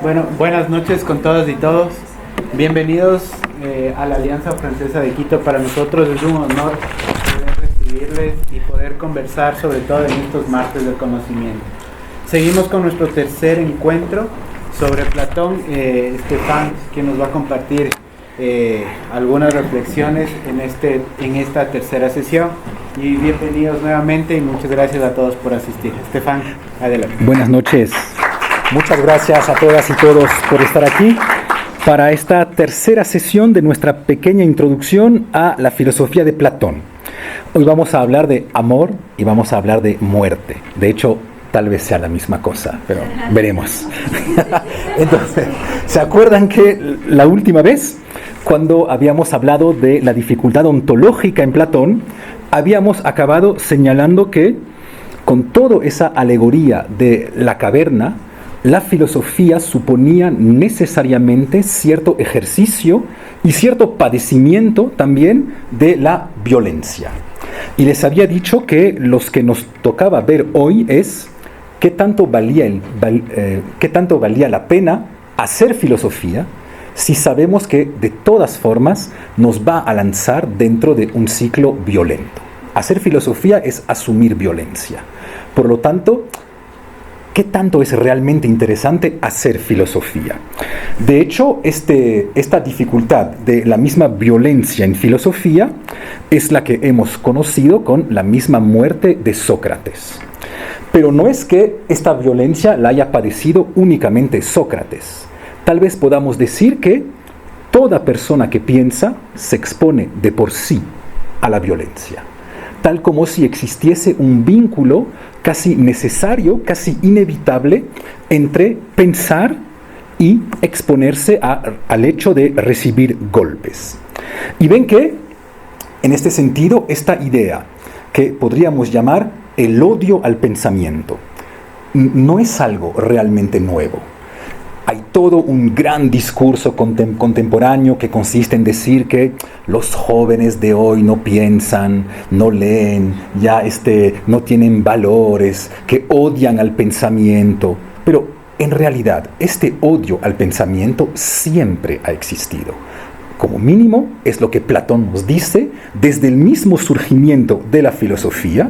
Bueno, buenas noches con todas y todos. Bienvenidos a la Alianza Francesa de Quito. Para nosotros es un honor poder recibirles y poder conversar sobre todo en estos martes del conocimiento. Seguimos con nuestro tercer encuentro sobre Platón. Estefan, quien nos va a compartir algunas reflexiones en esta tercera sesión. Y bienvenidos nuevamente y muchas gracias a todos por asistir. Estefan, adelante. Buenas noches. Muchas gracias a todas y todos por estar aquí para esta tercera sesión de nuestra pequeña introducción a la filosofía de Platón. Hoy vamos a hablar de amor y vamos a hablar de muerte. De hecho, tal vez sea la misma cosa, pero veremos. Entonces, ¿se acuerdan que la última vez, cuando habíamos hablado de la dificultad ontológica en Platón, habíamos acabado señalando que con toda esa alegoría de la caverna, la filosofía suponía necesariamente cierto ejercicio y cierto padecimiento también de la violencia. Y les había dicho que los que nos tocaba ver hoy es qué tanto valía la pena hacer filosofía si sabemos que de todas formas nos va a lanzar dentro de un ciclo violento. Hacer filosofía es asumir violencia. Por lo tanto, ¿qué tanto es realmente interesante hacer filosofía? De hecho, esta dificultad de la misma violencia en filosofía es la que hemos conocido con la misma muerte de Sócrates. Pero no es que esta violencia la haya padecido únicamente Sócrates. Tal vez podamos decir que toda persona que piensa se expone de por sí a la violencia, tal como si existiese un vínculo casi necesario, casi inevitable, entre pensar y exponerse al hecho de recibir golpes. Y ven que, en este sentido, esta idea que podríamos llamar el odio al pensamiento no es algo realmente nuevo. Hay todo un gran discurso contemporáneo que consiste en decir que los jóvenes de hoy no piensan, no leen, ya no tienen valores, que odian al pensamiento. Pero en realidad este odio al pensamiento siempre ha existido. Como mínimo es lo que Platón nos dice desde el mismo surgimiento de la filosofía.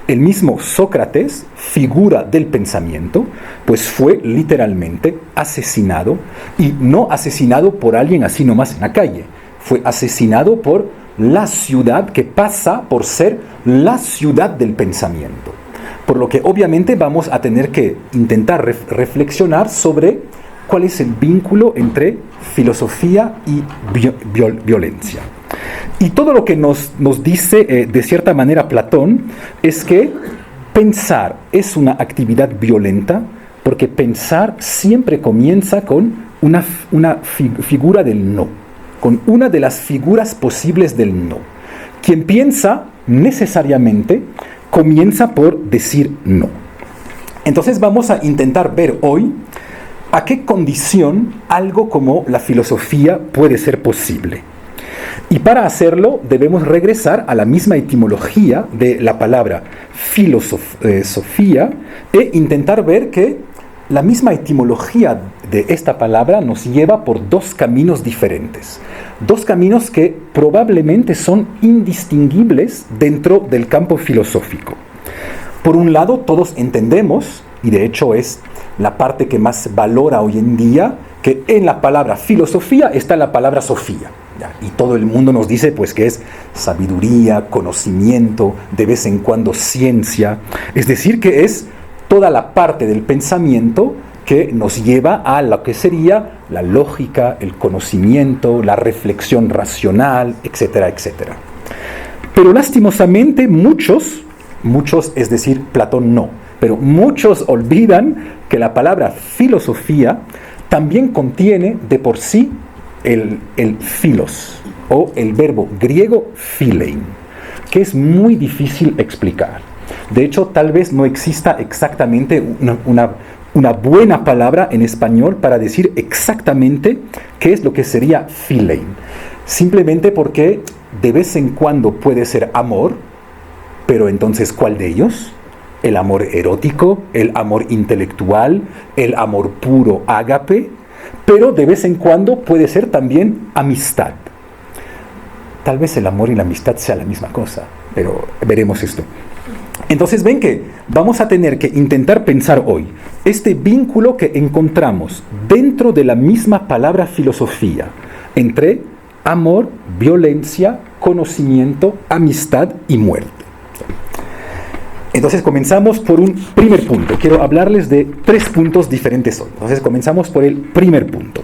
El mismo Sócrates, figura del pensamiento, pues fue literalmente asesinado, y no asesinado por alguien así nomás en la calle, fue asesinado por la ciudad que pasa por ser la ciudad del pensamiento. Por lo que obviamente vamos a tener que intentar reflexionar sobre cuál es el vínculo entre filosofía y violencia. Y todo lo que nos dice de cierta manera Platón es que pensar es una actividad violenta porque pensar siempre comienza con una figura del no, con una de las figuras posibles del no. Quien piensa necesariamente comienza por decir no. Entonces vamos a intentar ver hoy a qué condición algo como la filosofía puede ser posible. Y para hacerlo debemos regresar a la misma etimología de la palabra filosofía e intentar ver que la misma etimología de esta palabra nos lleva por dos caminos diferentes. Dos caminos que probablemente son indistinguibles dentro del campo filosófico. Por un lado, todos entendemos, y de hecho es la parte que más valora hoy en día, que en la palabra filosofía está la palabra sofía. Y todo el mundo nos dice pues que es sabiduría, conocimiento, de vez en cuando ciencia. Es decir, que es toda la parte del pensamiento que nos lleva a lo que sería la lógica, el conocimiento, la reflexión racional, etcétera, etcétera. Pero lastimosamente muchos, es decir, Platón no, pero muchos olvidan que la palabra filosofía también contiene de por sí el philos, o el verbo griego philein, que es muy difícil explicar. De hecho, tal vez no exista exactamente una buena palabra en español para decir exactamente qué es lo que sería philein. Simplemente porque de vez en cuando puede ser amor, pero entonces ¿cuál de ellos? el amor erótico, el amor intelectual, el amor puro, ágape, pero de vez en cuando puede ser también amistad. Tal vez el amor y la amistad sea la misma cosa, pero veremos esto. Entonces ven que vamos a tener que intentar pensar hoy este vínculo que encontramos dentro de la misma palabra filosofía entre amor, violencia, conocimiento, amistad y muerte. Entonces comenzamos por un primer punto. Quiero hablarles de 3 puntos diferentes hoy. Entonces comenzamos por el primer punto.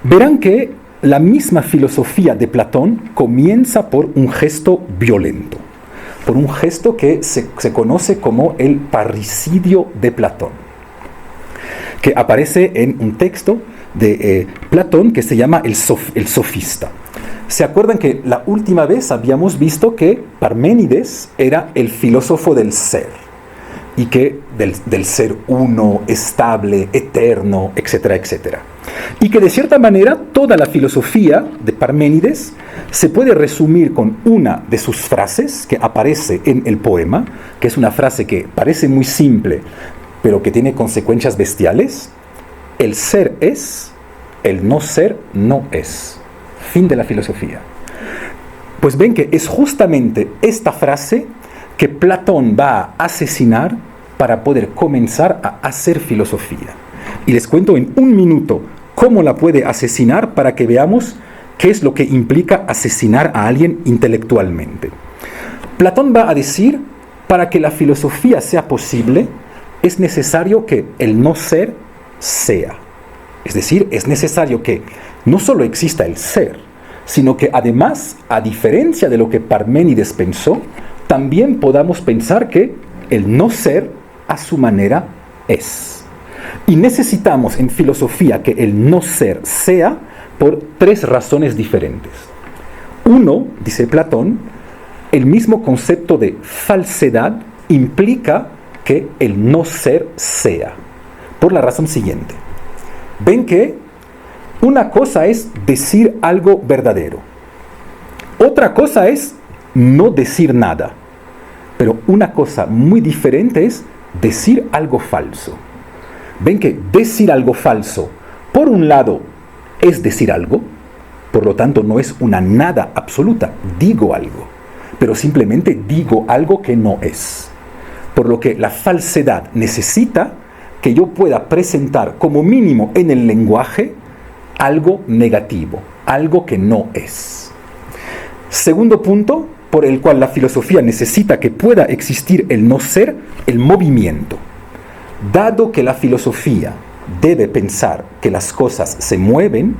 Verán que la misma filosofía de Platón comienza por un gesto violento, por un gesto que se conoce como el parricidio de Platón, que aparece en un texto de Platón que se llama el Sofista. ¿Se acuerdan que la última vez habíamos visto que Parménides era el filósofo del ser? Y que del ser uno, estable, eterno, etcétera, etcétera. Y que de cierta manera toda la filosofía de Parménides se puede resumir con una de sus frases que aparece en el poema, que es una frase que parece muy simple, pero que tiene consecuencias bestiales. El ser es, el no ser no es. Fin de la filosofía. Pues ven que es justamente esta frase que Platón va a asesinar para poder comenzar a hacer filosofía. Y les cuento en un minuto cómo la puede asesinar para que veamos qué es lo que implica asesinar a alguien intelectualmente. Platón va a decir, para que la filosofía sea posible, es necesario que el no ser sea. Es decir, es necesario que no solo exista el ser, sino que además, a diferencia de lo que Parménides pensó, también podamos pensar que el no ser a su manera es. Y necesitamos en filosofía que el no ser sea por 3 razones diferentes. Uno, dice Platón, el mismo concepto de falsedad implica que el no ser sea. Por la razón siguiente. Ven que una cosa es decir algo verdadero. Otra cosa es no decir nada. Pero una cosa muy diferente es decir algo falso. Ven que decir algo falso, por un lado, es decir algo, por lo tanto no es una nada absoluta, digo algo, pero simplemente digo algo que no es. Por lo que la falsedad necesita que yo pueda presentar como mínimo en el lenguaje algo negativo, algo que no es. Segundo punto, por el cual la filosofía necesita que pueda existir el no ser, el movimiento. Dado que la filosofía debe pensar que las cosas se mueven,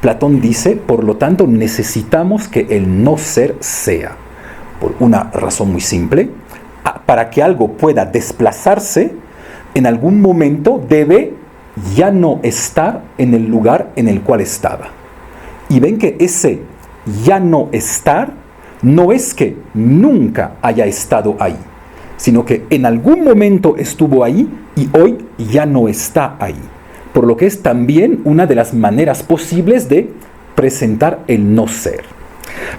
Platón dice, por lo tanto, necesitamos que el no ser sea. Por una razón muy simple, para que algo pueda desplazarse, en algún momento debe ya no estar en el lugar en el cual estaba. Y ven que ese ya no estar no es que nunca haya estado ahí, sino que en algún momento estuvo ahí y hoy ya no está ahí. Por lo que es también una de las maneras posibles de presentar el no ser.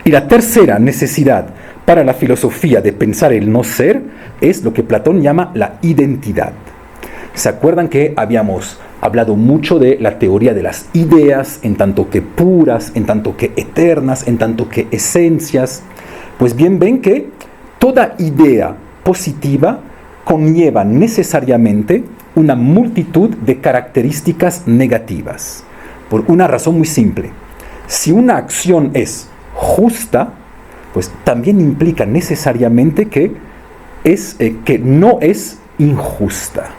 Y la tercera necesidad para la filosofía de pensar el no ser es lo que Platón llama la identidad. ¿Se acuerdan que habíamos hablado mucho de la teoría de las ideas, en tanto que puras, en tanto que eternas, en tanto que esencias? Pues bien, ven que toda idea positiva conlleva necesariamente una multitud de características negativas. Por una razón muy simple. Si una acción es justa, pues también implica necesariamente que no es injusta.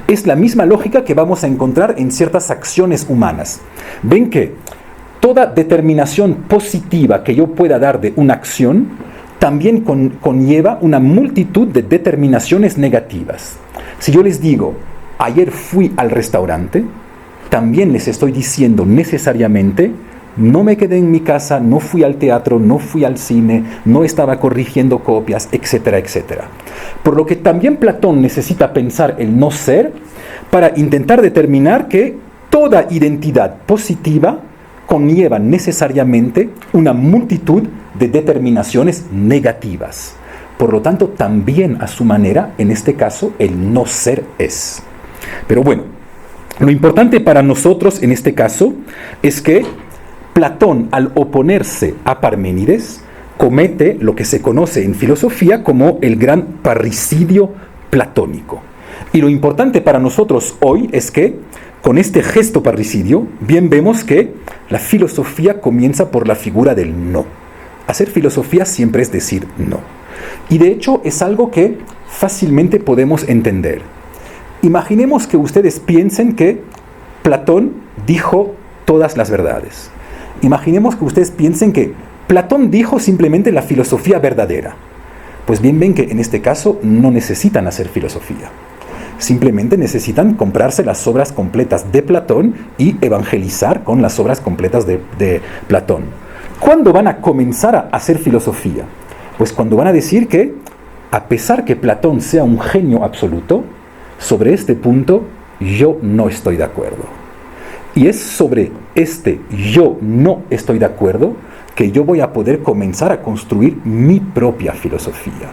Es la misma lógica que vamos a encontrar en ciertas acciones humanas. Ven que toda determinación positiva que yo pueda dar de una acción también conlleva una multitud de determinaciones negativas. Si yo les digo, ayer fui al restaurante, también les estoy diciendo necesariamente, no me quedé en mi casa, no fui al teatro, no fui al cine, no estaba corrigiendo copias, etcétera, etcétera. Por lo que también Platón necesita pensar el no ser para intentar determinar que toda identidad positiva conlleva necesariamente una multitud de determinaciones negativas. por lo tanto también a su manera, en este caso, el no ser es. Pero bueno, lo importante para nosotros en este caso es que Platón, al oponerse a Parménides, comete lo que se conoce en filosofía como el gran parricidio platónico. Y lo importante para nosotros hoy es que con este gesto parricidio, bien vemos que la filosofía comienza por la figura del no. Hacer filosofía siempre es decir no. Y de hecho es algo que fácilmente podemos entender. Imaginemos que ustedes piensen que Platón dijo todas las verdades. Imaginemos que ustedes piensen que Platón dijo simplemente la filosofía verdadera. Pues bien ven que en este caso no necesitan hacer filosofía. Simplemente necesitan comprarse las obras completas de Platón y evangelizar con las obras completas de Platón. ¿Cuándo van a comenzar a hacer filosofía? Pues cuando van a decir que, a pesar que Platón sea un genio absoluto, sobre este punto yo no estoy de acuerdo. Y es sobre este yo no estoy de acuerdo que yo voy a poder comenzar a construir mi propia filosofía.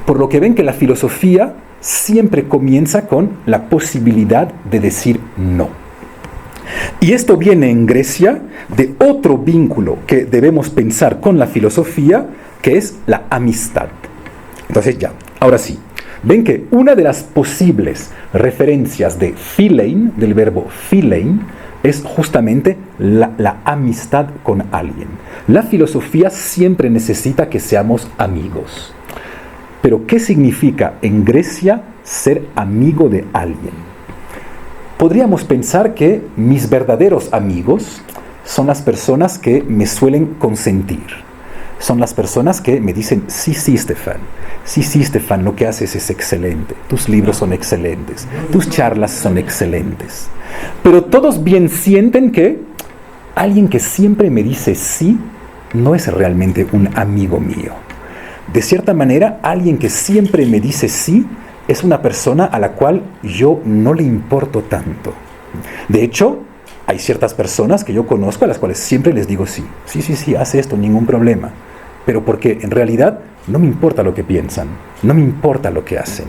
Por lo que ven que la filosofía siempre comienza con la posibilidad de decir no. Y esto viene en Grecia de otro vínculo que debemos pensar con la filosofía, que es la amistad. Entonces ya, ahora sí, ven que una de las posibles referencias de philein, del verbo philein, es justamente la amistad con alguien. La filosofía siempre necesita que seamos amigos. Pero ¿qué significa en Grecia ser amigo de alguien? Podríamos pensar que mis verdaderos amigos son las personas que me suelen consentir. Son las personas que me dicen, sí, Stefan, lo que haces es excelente, tus libros son excelentes, tus charlas son excelentes. Pero todos bien sienten que alguien que siempre me dice sí, no es realmente un amigo mío. De cierta manera, alguien que siempre me dice sí, es una persona a la cual yo no le importo tanto. De hecho, hay ciertas personas que yo conozco a las cuales siempre les digo sí, hace esto, ningún problema. Pero porque en realidad no me importa lo que piensan, no me importa lo que hacen.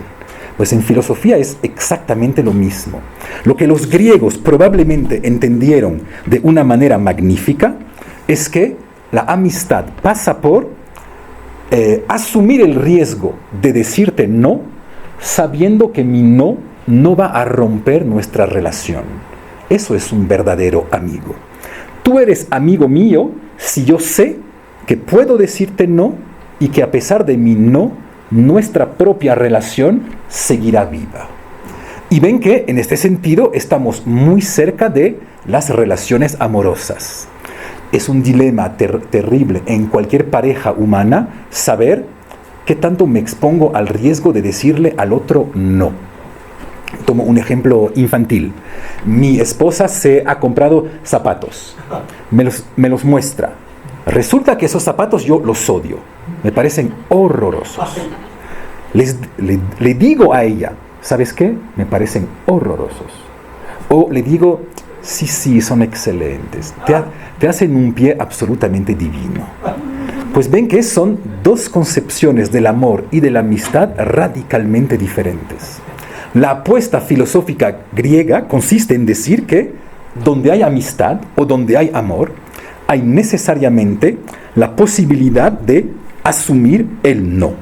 Pues en filosofía es exactamente lo mismo. Lo que los griegos probablemente entendieron de una manera magnífica es que la amistad pasa por asumir el riesgo de decirte no, sabiendo que mi no va a romper nuestra relación. Eso es un verdadero amigo. Tú eres amigo mío si yo sé que puedo decirte no y que a pesar de mi no, nuestra propia relación seguirá viva. Y ven que en este sentido estamos muy cerca de las relaciones amorosas. Es un dilema terrible en cualquier pareja humana saber qué tanto me expongo al riesgo de decirle al otro no. Tomo un ejemplo infantil. Mi esposa se ha comprado zapatos. Me los muestra. Resulta que esos zapatos yo los odio. Me parecen horrorosos. Le digo a ella, ¿sabes qué? Me parecen horrorosos. O le digo, sí, son excelentes. Te hacen un pie absolutamente divino. Pues ven que son dos concepciones del amor y de la amistad radicalmente diferentes. La apuesta filosófica griega consiste en decir que donde hay amistad o donde hay amor, hay necesariamente la posibilidad de asumir el no.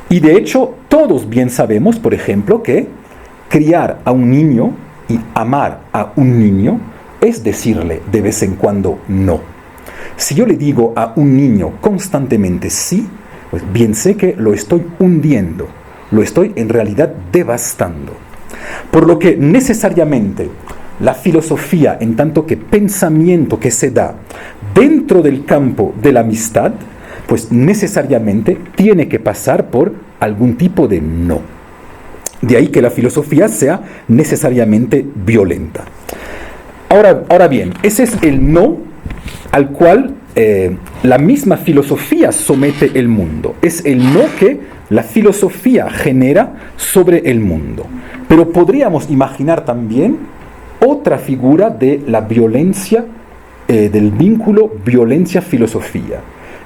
Y de hecho, todos bien sabemos, por ejemplo, que criar a un niño y amar a un niño es decirle de vez en cuando no. Si yo le digo a un niño constantemente sí, pues bien sé que lo estoy hundiendo, lo estoy en realidad devastando. Por lo que necesariamente la filosofía, en tanto que pensamiento que se da dentro del campo de la amistad, pues necesariamente tiene que pasar por algún tipo de no. De ahí que la filosofía sea necesariamente violenta. Ahora bien, ese es el no al cual la misma filosofía somete el mundo. Es el no que la filosofía genera sobre el mundo. Pero podríamos imaginar también otra figura de la violencia, del vínculo violencia-filosofía.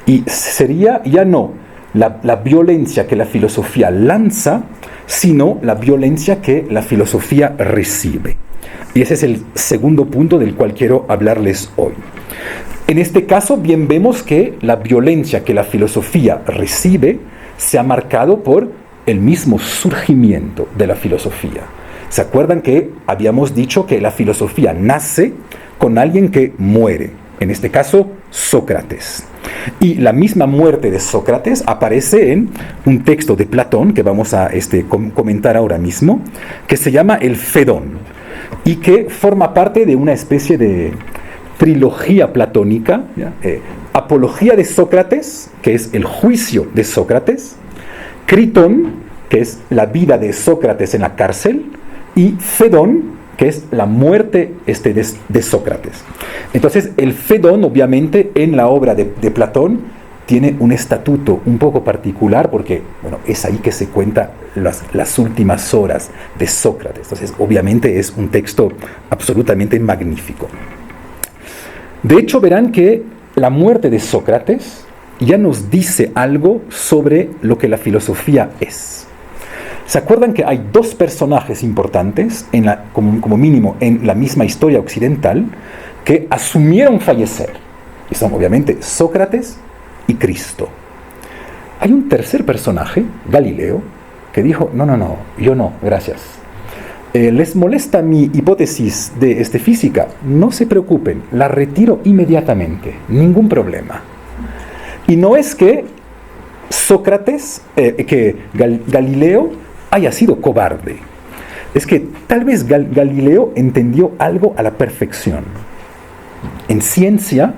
Y sería ya no la violencia que la filosofía lanza, sino la violencia que la filosofía recibe. Y ese es el segundo punto del cual quiero hablarles hoy. En este caso, bien vemos que la violencia que la filosofía recibe se ha marcado por el mismo surgimiento de la filosofía. ¿Se acuerdan que habíamos dicho que la filosofía nace con alguien que muere? En este caso, Sócrates. Y la misma muerte de Sócrates aparece en un texto de Platón, que vamos a comentar ahora mismo, que se llama el Fedón, y que forma parte de una especie de trilogía platónica, Apología de Sócrates, que es el juicio de Sócrates, Critón, que es la vida de Sócrates en la cárcel, y Fedón, que es la muerte de Sócrates. Entonces, el Fedón, obviamente, en la obra de Platón, tiene un estatuto un poco particular, porque es ahí que se cuentan las últimas horas de Sócrates. Entonces, obviamente, es un texto absolutamente magnífico. De hecho, verán que la muerte de Sócrates ya nos dice algo sobre lo que la filosofía es. ¿Se acuerdan que hay dos personajes importantes, como mínimo en la misma historia occidental, que asumieron fallecer? Y son obviamente Sócrates y Cristo. Hay un tercer personaje, Galileo, que dijo, no, yo no, gracias. ¿Les molesta mi hipótesis de física? No se preocupen, la retiro inmediatamente, ningún problema. Y no es que Galileo haya sido cobarde. Es que tal vez Galileo entendió algo a la perfección. En ciencia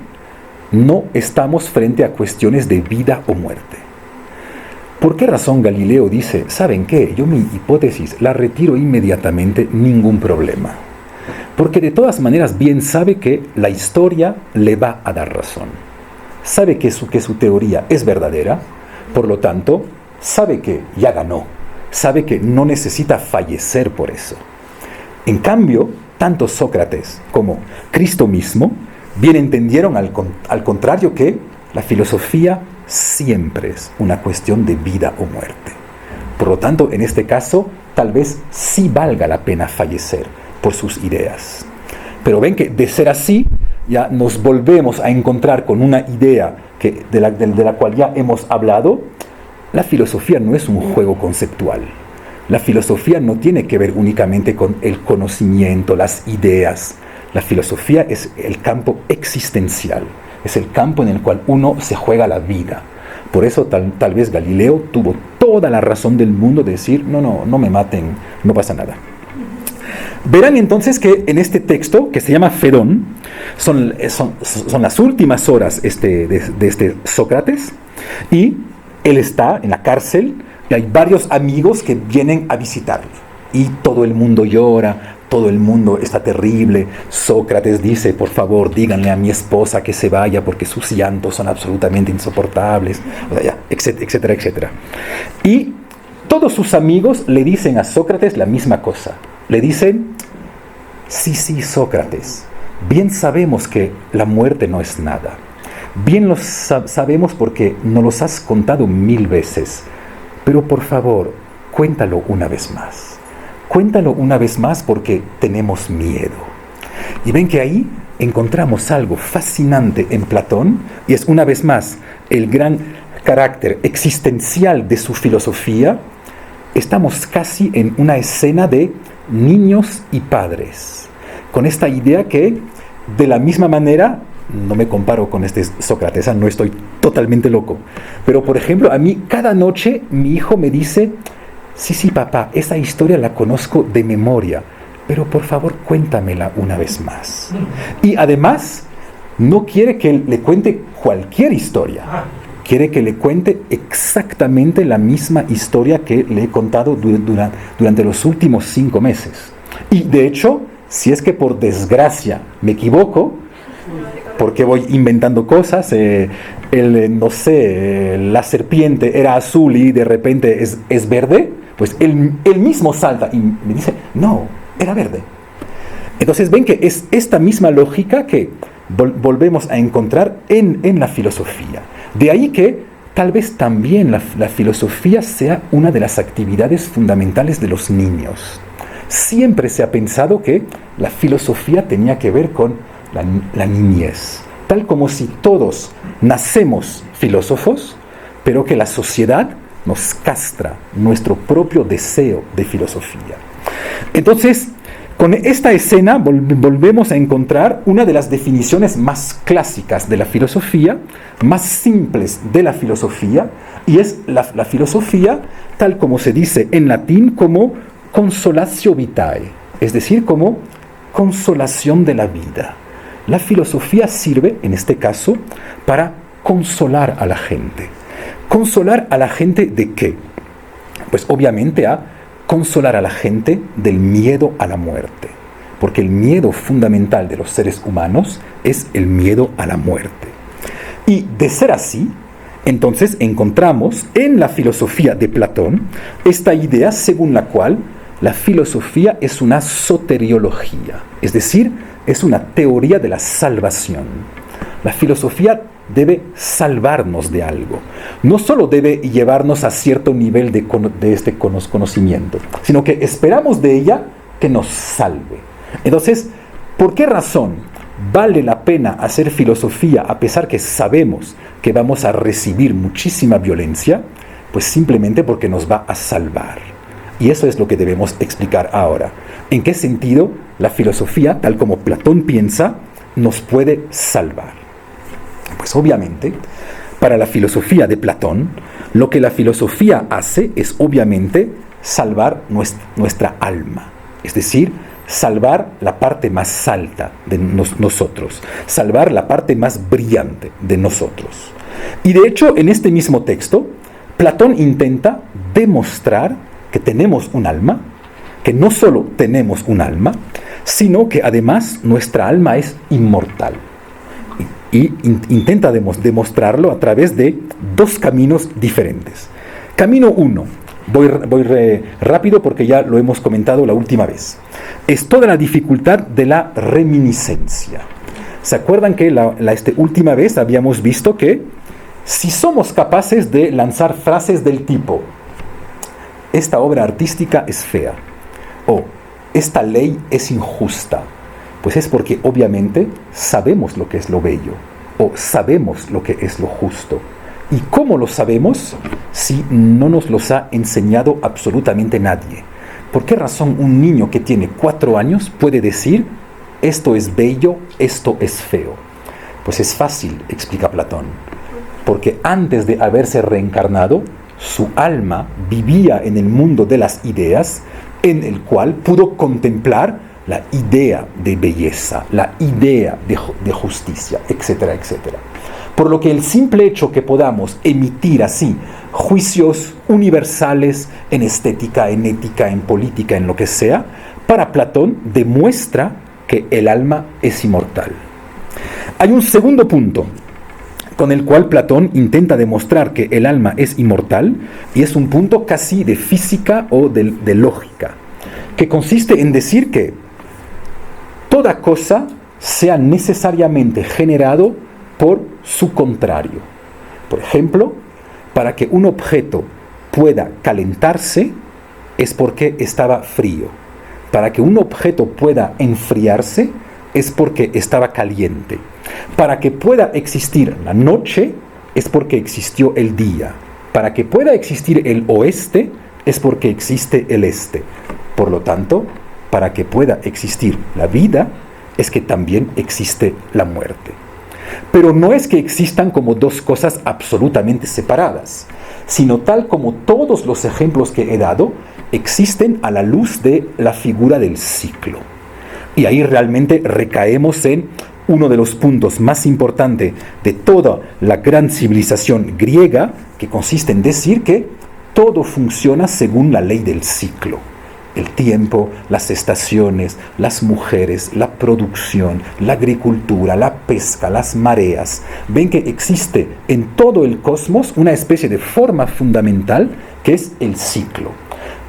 no estamos frente a cuestiones de vida o muerte. ¿Por qué razón Galileo dice, ¿saben qué? Yo mi hipótesis la retiro inmediatamente, ningún problema? Porque de todas maneras bien sabe que la historia le va a dar razón. Sabe que su teoría es verdadera, por lo tanto, sabe que ya ganó. Sabe que no necesita fallecer por eso. En cambio, tanto Sócrates como Cristo mismo bien entendieron al contrario que la filosofía siempre es una cuestión de vida o muerte. Por lo tanto, en este caso, tal vez sí valga la pena fallecer por sus ideas. Pero ven que de ser así, ya nos volvemos a encontrar con una idea de la cual ya hemos hablado. La filosofía no es un juego conceptual. La filosofía no tiene que ver únicamente con el conocimiento, las ideas. La filosofía es el campo existencial, es el campo en el cual uno se juega la vida. Por eso tal vez Galileo tuvo toda la razón del mundo de decir, no me maten, no pasa nada. Verán entonces que en este texto, que se llama Fedón, son las últimas horas de Sócrates, y él está en la cárcel y hay varios amigos que vienen a visitarle. Y todo el mundo llora, todo el mundo está terrible. Sócrates dice, por favor, díganle a mi esposa que se vaya porque sus llantos son absolutamente insoportables, etcétera, etcétera. Y todos sus amigos le dicen a Sócrates la misma cosa. Le dicen, sí, Sócrates, bien sabemos que la muerte no es nada. Bien lo sabemos porque nos los has contado 1000 veces, pero por favor, cuéntalo una vez más. Cuéntalo una vez más porque tenemos miedo. Y ven que ahí encontramos algo fascinante en Platón, y es una vez más el gran carácter existencial de su filosofía. Estamos casi en una escena de niños y padres, con esta idea que, de la misma manera, no me comparo con Sócrates, no estoy totalmente loco, pero por ejemplo, a mí cada noche mi hijo me dice, sí, papá, esa historia la conozco de memoria, pero por favor cuéntamela una vez más. Y además, no quiere que le cuente cualquier historia, quiere que le cuente exactamente la misma historia que le he contado durante los últimos 5 meses. Y de hecho, si es que por desgracia me equivoco, porque voy inventando cosas, la serpiente era azul y de repente es verde, pues él mismo salta y me dice, no, era verde. Entonces ven que es esta misma lógica que volvemos a encontrar en la filosofía. De ahí que tal vez también la filosofía sea una de las actividades fundamentales de los niños. Siempre se ha pensado que la filosofía tenía que ver con la niñez, tal como si todos nacemos filósofos, pero que la sociedad nos castra nuestro propio deseo de filosofía. Entonces, con esta escena volvemos a encontrar una de las definiciones más clásicas de la filosofía, más simples de la filosofía, y es la filosofía tal como se dice en latín como consolatio vitae, es decir, como consolación de la vida. La filosofía sirve, en este caso, para consolar a la gente. ¿Consolar a la gente de qué? Pues obviamente a consolar a la gente del miedo a la muerte, porque el miedo fundamental de los seres humanos es el miedo a la muerte. Y de ser así, entonces encontramos en la filosofía de Platón esta idea según la cual la filosofía es una soteriología, es decir, es una teoría de la salvación. La filosofía debe salvarnos de algo. No solo debe llevarnos a cierto nivel de este conocimiento, sino que esperamos de ella que nos salve. Entonces, ¿por qué razón vale la pena hacer filosofía a pesar que sabemos que vamos a recibir muchísima violencia? Pues simplemente porque nos va a salvar. Y eso es lo que debemos explicar ahora. ¿En qué sentido la filosofía, tal como Platón piensa, nos puede salvar? Pues obviamente, para la filosofía de Platón, lo que la filosofía hace es obviamente salvar nuestra alma, es decir, salvar la parte más alta de nosotros, salvar la parte más brillante de nosotros. Y de hecho, en este mismo texto, Platón intenta demostrar que tenemos un alma, que no solo tenemos un alma, sino que además nuestra alma es inmortal. Y intenta demostrarlo a través de dos caminos diferentes. Camino 1, voy rápido porque ya lo hemos comentado la última vez, es toda la dificultad de la reminiscencia. ¿Se acuerdan que esta última vez habíamos visto que si somos capaces de lanzar frases del tipo esta obra artística es fea o esta ley es injusta, pues es porque obviamente sabemos lo que es lo bello o sabemos lo que es lo justo. ¿Y cómo lo sabemos si no nos los ha enseñado absolutamente nadie? ¿Por qué razón un niño que tiene 4 años puede decir esto es bello, esto es feo? Pues es fácil, explica Platón, porque antes de haberse reencarnado, su alma vivía en el mundo de las ideas, en el cual pudo contemplar la idea de belleza, la idea de justicia, etcétera, etcétera. Por lo que el simple hecho que podamos emitir así juicios universales en estética, en ética, en política, en lo que sea, para Platón demuestra que el alma es inmortal. Hay un segundo punto con el cual Platón intenta demostrar que el alma es inmortal, y es un punto casi de física o de lógica, que consiste en decir que toda cosa sea necesariamente generado por su contrario. Por ejemplo, para que un objeto pueda calentarse es porque estaba frío. Para que un objeto pueda enfriarse es porque estaba caliente. Para que pueda existir la noche es porque existió el día. Para que pueda existir el oeste es porque existe el este. Por lo tanto, para que pueda existir la vida es que también existe la muerte. Pero no es que existan como dos cosas absolutamente separadas, sino tal como todos los ejemplos que he dado existen a la luz de la figura del ciclo. Y ahí realmente recaemos en uno de los puntos más importantes de toda la gran civilización griega, que consiste en decir que todo funciona según la ley del ciclo. El tiempo, las estaciones, las mujeres, la producción, la agricultura, la pesca, las mareas. Ven que existe en todo el cosmos una especie de forma fundamental que es el ciclo.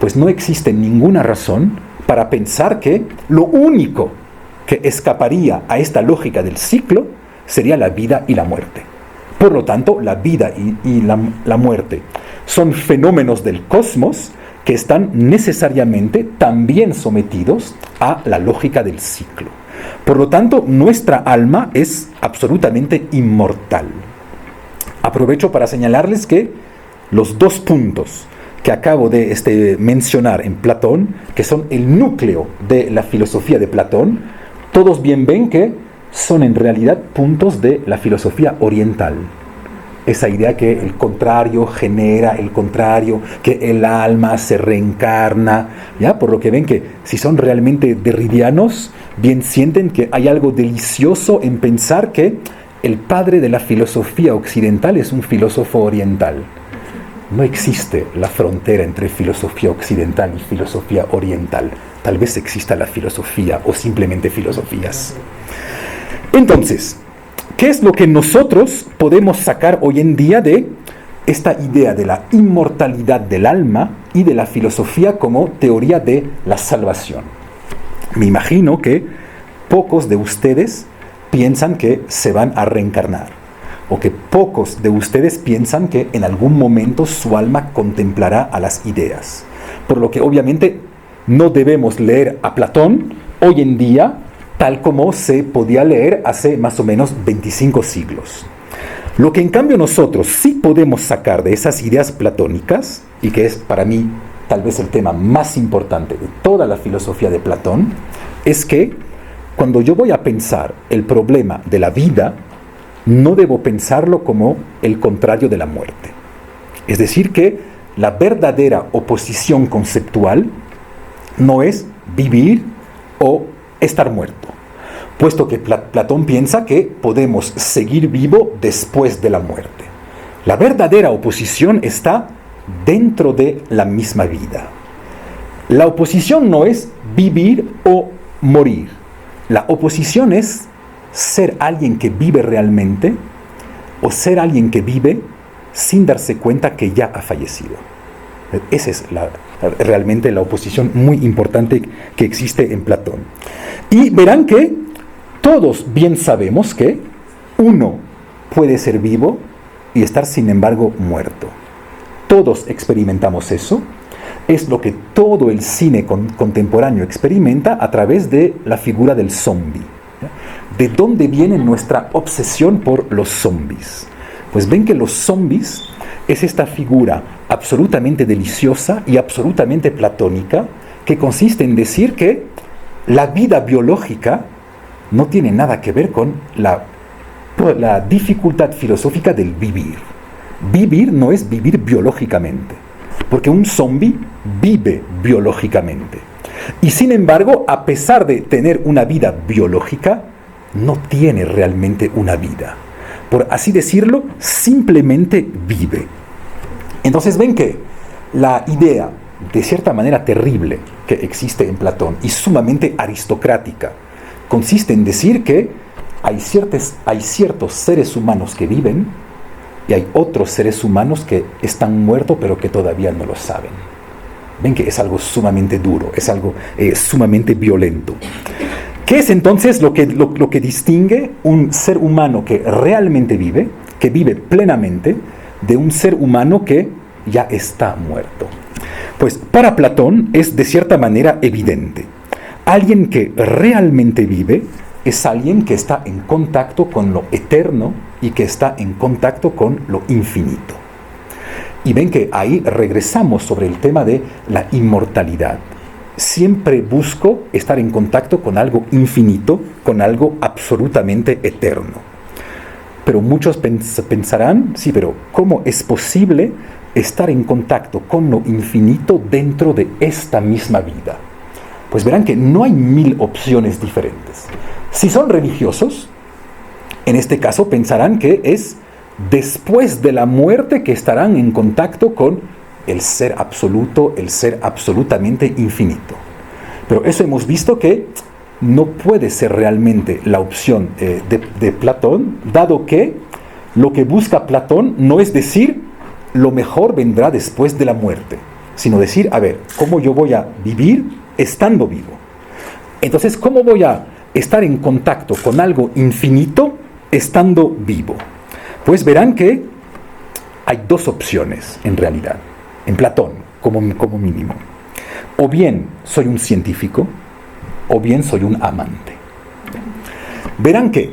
Pues no existe ninguna razón para pensar que lo único que escaparía a esta lógica del ciclo sería la vida y la muerte. Por lo tanto, la vida y la muerte son fenómenos del cosmos que están necesariamente también sometidos a la lógica del ciclo. Por lo tanto, nuestra alma es absolutamente inmortal. Aprovecho para señalarles que los dos puntos que acabo de mencionar en Platón, que son el núcleo de la filosofía de Platón, todos bien ven que son en realidad puntos de la filosofía oriental. Esa idea que el contrario genera el contrario, que el alma se reencarna, ¿ya? Por lo que ven que si son realmente derridianos, bien sienten que hay algo delicioso en pensar que el padre de la filosofía occidental es un filósofo oriental. No existe la frontera entre filosofía occidental y filosofía oriental. Tal vez exista la filosofía o simplemente filosofías. Entonces, ¿qué es lo que nosotros podemos sacar hoy en día de esta idea de la inmortalidad del alma y de la filosofía como teoría de la salvación? Me imagino que pocos de ustedes piensan que se van a reencarnar, o que pocos de ustedes piensan que en algún momento su alma contemplará a las ideas. Por lo que obviamente no debemos leer a Platón hoy en día tal como se podía leer hace más o menos 25 siglos. Lo que en cambio nosotros sí podemos sacar de esas ideas platónicas, y que es para mí tal vez el tema más importante de toda la filosofía de Platón, es que cuando yo voy a pensar el problema de la vida, no debo pensarlo como el contrario de la muerte. Es decir, que la verdadera oposición conceptual no es vivir o estar muerto, puesto que Platón piensa que podemos seguir vivo después de la muerte. La verdadera oposición está dentro de la misma vida. La oposición no es vivir o morir. La oposición es ser alguien que vive realmente o ser alguien que vive sin darse cuenta que ya ha fallecido. Esa es realmente la oposición muy importante que existe en Platón. Y verán que todos bien sabemos que uno puede ser vivo y estar sin embargo muerto. Todos experimentamos eso. Es lo que todo el cine contemporáneo experimenta a través de la figura del zombie. ¿De dónde viene nuestra obsesión por los zombies? Pues ven que los zombies es esta figura absolutamente deliciosa y absolutamente platónica que consiste en decir que la vida biológica no tiene nada que ver con la dificultad filosófica del vivir. Vivir no es vivir biológicamente, porque un zombie vive biológicamente. Y sin embargo, a pesar de tener una vida biológica, no tiene realmente una vida. Por así decirlo, simplemente vive. Entonces ven que la idea, de cierta manera terrible, que existe en Platón y sumamente aristocrática, consiste en decir que hay ciertos seres humanos que viven y hay otros seres humanos que están muertos pero que todavía no lo saben. Ven que es algo sumamente duro, es algo sumamente violento. ¿Qué es entonces lo que distingue un ser humano que realmente vive, que vive plenamente, de un ser humano que ya está muerto? Pues para Platón es de cierta manera evidente. Alguien que realmente vive es alguien que está en contacto con lo eterno y que está en contacto con lo infinito. Y ven que ahí regresamos sobre el tema de la inmortalidad. Siempre busco estar en contacto con algo infinito, con algo absolutamente eterno. Pero muchos pensarán, sí, pero ¿cómo es posible estar en contacto con lo infinito dentro de esta misma vida? Pues verán que no hay 1000 opciones diferentes. Si son religiosos, en este caso pensarán que es después de la muerte que estarán en contacto con el ser absoluto, el ser absolutamente infinito. Pero eso hemos visto que no puede ser realmente la opción de Platón, dado que lo que busca Platón no es decir lo mejor vendrá después de la muerte, sino decir, a ver, ¿cómo yo voy a vivir estando vivo? Entonces, ¿cómo voy a estar en contacto con algo infinito estando vivo? Pues verán que hay dos opciones en realidad, en Platón, como mínimo. O bien soy un científico, o bien soy un amante. Verán que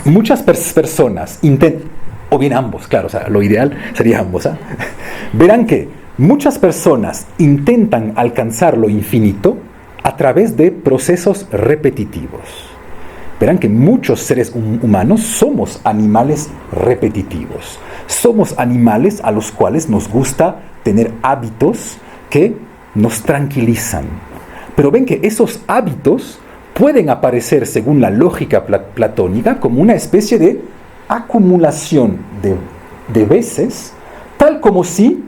muchas personas intentan, o bien ambos, claro, o sea, lo ideal sería ambos, ¿eh? Verán que muchas personas intentan alcanzar lo infinito a través de procesos repetitivos. Verán que muchos seres humanos somos animales repetitivos. Somos animales a los cuales nos gusta tener hábitos que nos tranquilizan. Pero ven que esos hábitos pueden aparecer, según la lógica platónica, como una especie de acumulación de veces, tal como si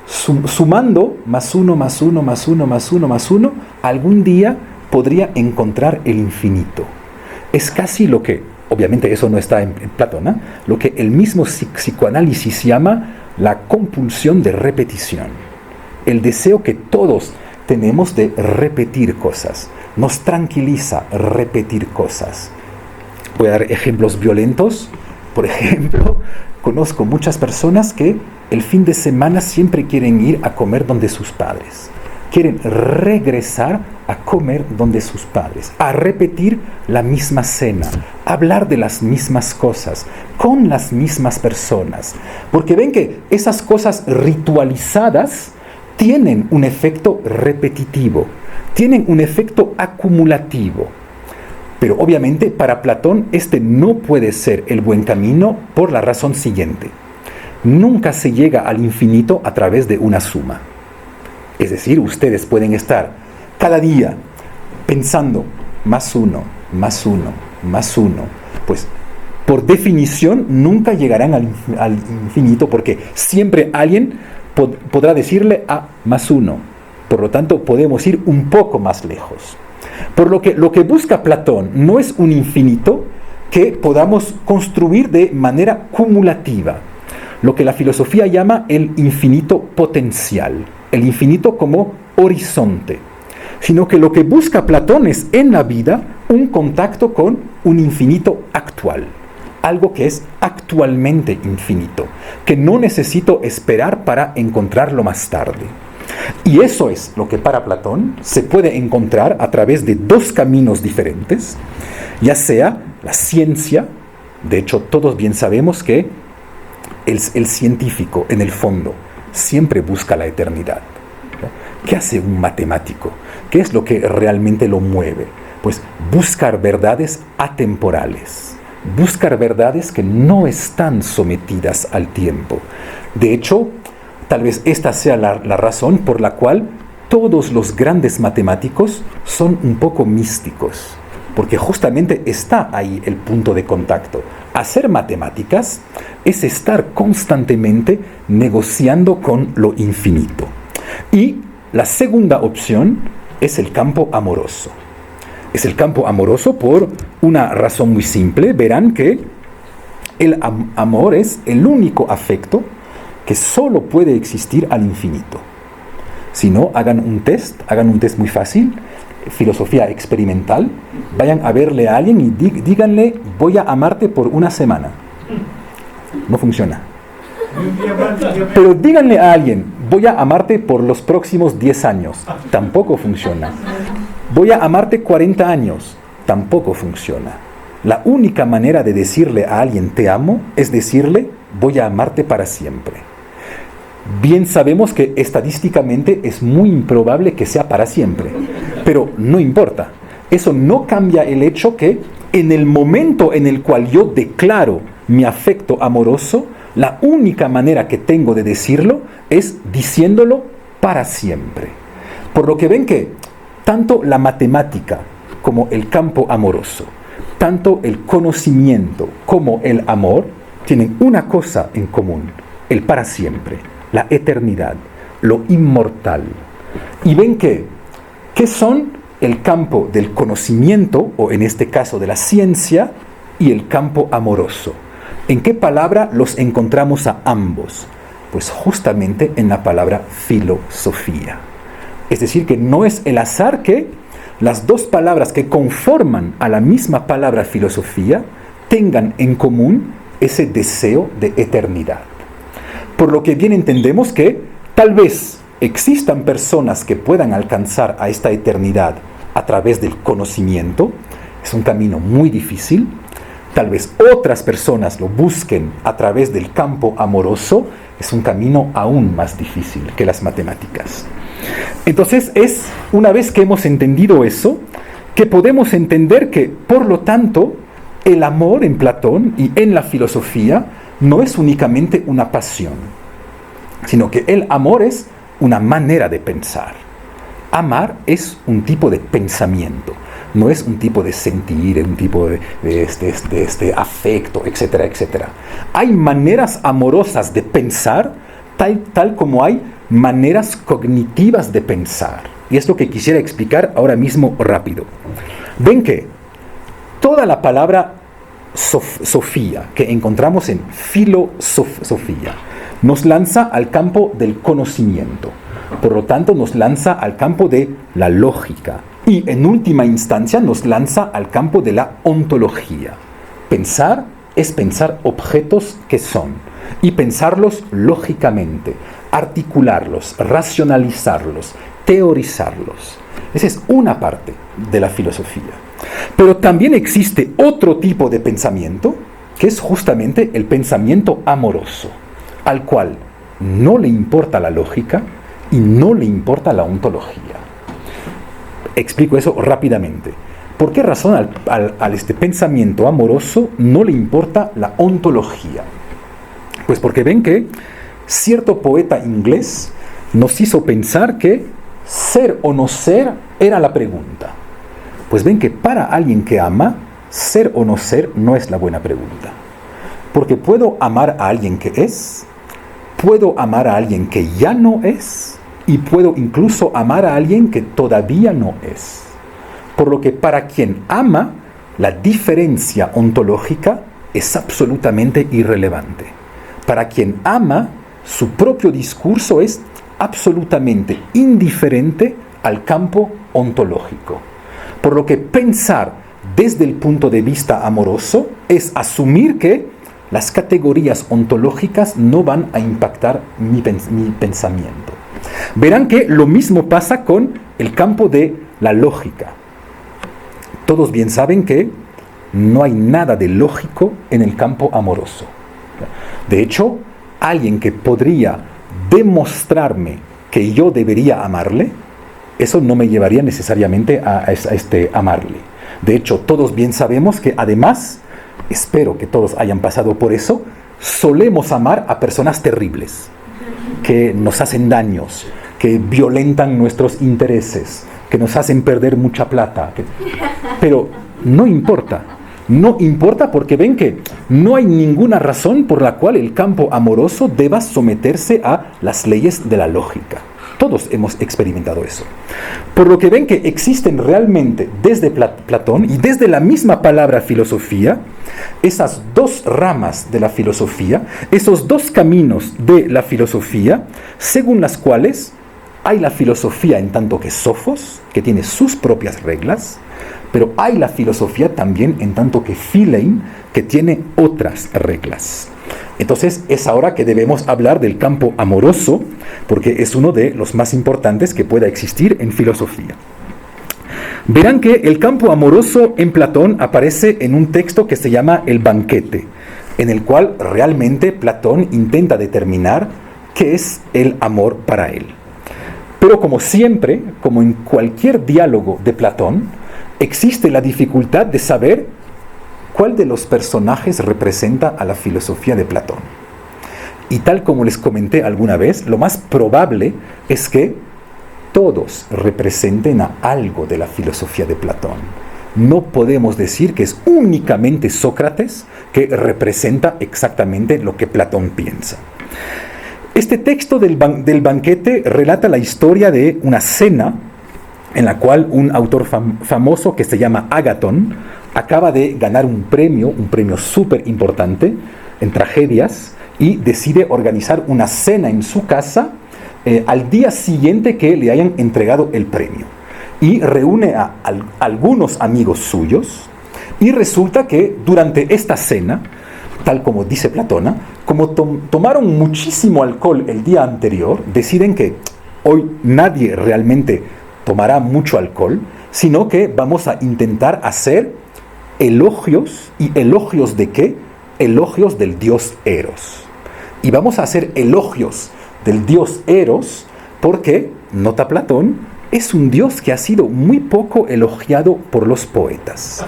sumando más uno, más uno, más uno, más uno, más uno, algún día podría encontrar el infinito. Es casi lo que, obviamente eso no está en Platón, ¿eh? Lo que el mismo psicoanálisis llama la compulsión de repetición. El deseo que todos tenemos de repetir cosas. Nos tranquiliza repetir cosas. Voy a dar ejemplos violentos. Por ejemplo, conozco muchas personas que el fin de semana siempre quieren ir a comer donde sus padres. Quieren regresar a comer donde sus padres, a repetir la misma cena, a hablar de las mismas cosas, con las mismas personas. Porque ven que esas cosas ritualizadas tienen un efecto repetitivo, tienen un efecto acumulativo. Pero obviamente para Platón este no puede ser el buen camino por la razón siguiente. Nunca se llega al infinito a través de una suma. Es decir, ustedes pueden estar cada día pensando más uno, más uno, más uno. Pues por definición nunca llegarán al infinito porque siempre alguien podrá decirle a más uno. Por lo tanto, podemos ir un poco más lejos. Por lo que busca Platón no es un infinito que podamos construir de manera cumulativa. Lo que la filosofía llama el infinito potencial, el infinito como horizonte, sino que lo que busca Platón es en la vida un contacto con un infinito actual, algo que es actualmente infinito, que no necesito esperar para encontrarlo más tarde. Y eso es lo que para Platón se puede encontrar a través de dos caminos diferentes, ya sea la ciencia. De hecho, todos bien sabemos que el científico, en el fondo, siempre busca la eternidad. ¿Qué hace un matemático? ¿Qué es lo que realmente lo mueve? Pues buscar verdades atemporales, buscar verdades que no están sometidas al tiempo. De hecho, tal vez esta sea la razón por la cual todos los grandes matemáticos son un poco místicos, porque justamente está ahí el punto de contacto. Hacer matemáticas es estar constantemente negociando con lo infinito. Y la segunda opción es el campo amoroso. Es el campo amoroso por una razón muy simple. Verán que el amor es el único afecto que solo puede existir al infinito. Si no, hagan un test muy fácil, filosofía experimental, vayan a verle a alguien y díganle, voy a amarte por una semana. No funciona. Pero díganle a alguien, voy a amarte por los próximos 10 años. Tampoco funciona. Voy a amarte 40 años. Tampoco funciona. La única manera de decirle a alguien te amo es decirle, voy a amarte para siempre. Bien sabemos que estadísticamente es muy improbable que sea para siempre, pero no importa. Eso no cambia el hecho que en el momento en el cual yo declaro mi afecto amoroso, la única manera que tengo de decirlo es diciéndolo para siempre. Por lo que ven que tanto la matemática como el campo amoroso, tanto el conocimiento como el amor, tienen una cosa en común, el para siempre. La eternidad, lo inmortal. Y ven que, ¿qué son el campo del conocimiento, o en este caso de la ciencia, y el campo amoroso? ¿En qué palabra los encontramos a ambos? Pues justamente en la palabra filosofía. Es decir, que no es el azar que las dos palabras que conforman a la misma palabra filosofía tengan en común ese deseo de eternidad. Por lo que bien entendemos que tal vez existan personas que puedan alcanzar a esta eternidad a través del conocimiento. Es un camino muy difícil. Tal vez otras personas lo busquen a través del campo amoroso. Es un camino aún más difícil que las matemáticas. Entonces es una vez que hemos entendido eso, que podemos entender que, por lo tanto, el amor en Platón y en la filosofía no es únicamente una pasión, sino que el amor es una manera de pensar. Amar es un tipo de pensamiento, no es un tipo de sentir, un tipo de afecto, etcétera, etcétera. Hay maneras amorosas de pensar, tal como hay maneras cognitivas de pensar. Y es lo que quisiera explicar ahora mismo rápido. Ven que toda la palabra sofía que encontramos en filosofía nos lanza al campo del conocimiento. Por lo tanto, nos lanza al campo de la lógica. Y en última instancia nos lanza al campo de la ontología. Pensar es pensar objetos que son y pensarlos lógicamente, articularlos, racionalizarlos, teorizarlos. Esa es una parte de la filosofía. Pero también existe otro tipo de pensamiento, que es justamente el pensamiento amoroso, al cual no le importa la lógica y no le importa la ontología. Explico eso rápidamente. ¿Por qué razón al este pensamiento amoroso no le importa la ontología? Pues porque ven que cierto poeta inglés nos hizo pensar que ser o no ser era la pregunta. Pues ven que para alguien que ama, ser o no ser no es la buena pregunta. Porque puedo amar a alguien que es, puedo amar a alguien que ya no es, y puedo incluso amar a alguien que todavía no es. Por lo que para quien ama, la diferencia ontológica es absolutamente irrelevante. Para quien ama, su propio discurso es absolutamente indiferente al campo ontológico. Por lo que pensar desde el punto de vista amoroso es asumir que las categorías ontológicas no van a impactar mi pensamiento. Verán que lo mismo pasa con el campo de la lógica. Todos bien saben que no hay nada de lógico en el campo amoroso. De hecho, alguien que podría demostrarme que yo debería amarle, eso no me llevaría necesariamente a amarle. De hecho, todos bien sabemos que además, espero que todos hayan pasado por eso, solemos amar a personas terribles, que nos hacen daños, que violentan nuestros intereses, que nos hacen perder mucha plata. Pero no importa. No importa porque ven que no hay ninguna razón por la cual el campo amoroso deba someterse a las leyes de la lógica. Todos hemos experimentado eso. Por lo que ven que existen realmente desde Platón y desde la misma palabra filosofía, esas dos ramas de la filosofía, esos dos caminos de la filosofía, según las cuales hay la filosofía en tanto que sofos, que tiene sus propias reglas, pero hay la filosofía también en tanto que philein, que tiene otras reglas. Entonces es ahora que debemos hablar del campo amoroso, porque es uno de los más importantes que pueda existir en filosofía. Verán que el campo amoroso en Platón aparece en un texto que se llama El Banquete, en el cual realmente Platón intenta determinar qué es el amor para él. Pero como siempre, como en cualquier diálogo de Platón, existe la dificultad de saber cuál de los personajes representa a la filosofía de Platón. Y tal como les comenté alguna vez, lo más probable es que todos representen a algo de la filosofía de Platón. No podemos decir que es únicamente Sócrates que representa exactamente lo que Platón piensa. Este texto del banquete relata la historia de una cena en la cual un autor famoso que se llama Ágatón acaba de ganar un premio súper importante en tragedias, y decide organizar una cena en su casa al día siguiente que le hayan entregado el premio. Y reúne a algunos amigos suyos, y resulta que durante esta cena tal como dice Platón, como tomaron muchísimo alcohol el día anterior, deciden que hoy nadie realmente tomará mucho alcohol, sino que vamos a intentar hacer elogios. ¿Y elogios de qué? Elogios del dios Eros. Y vamos a hacer elogios del dios Eros porque, nota Platón, es un dios que ha sido muy poco elogiado por los poetas.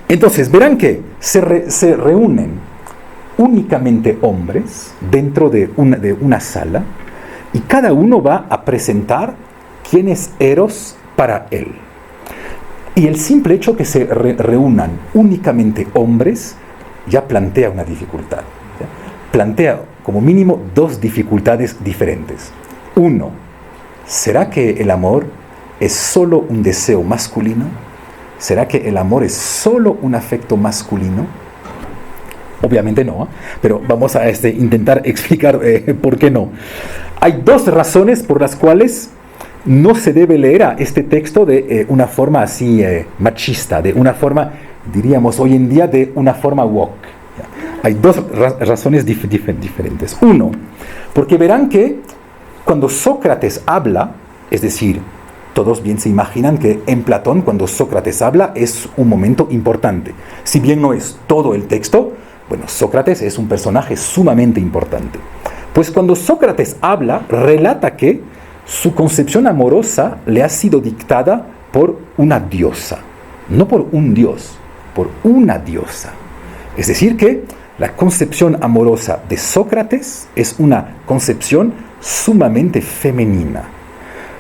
Entonces, verán que se reúnen únicamente hombres dentro de una sala y cada uno va a presentar quién es Eros para él. Y el simple hecho que se reúnan únicamente hombres ya plantea una dificultad. ¿Ya? Plantea como mínimo dos dificultades diferentes. Uno, ¿será que el amor es solo un deseo masculino? ¿Será que el amor es solo un afecto masculino? Obviamente no, pero vamos a intentar explicar por qué no. Hay dos razones por las cuales no se debe leer a este texto de una forma así machista, de una forma, diríamos hoy en día, de una forma woke. Hay dos razones diferentes. Uno, porque verán que cuando Sócrates habla, es decir, todos bien se imaginan que en Platón cuando Sócrates habla es un momento importante. Si bien no es todo el texto, bueno, Sócrates es un personaje sumamente importante. Pues cuando Sócrates habla, relata que su concepción amorosa le ha sido dictada por una diosa, no por un dios, por una diosa. Es decir que la concepción amorosa de Sócrates es una concepción sumamente femenina.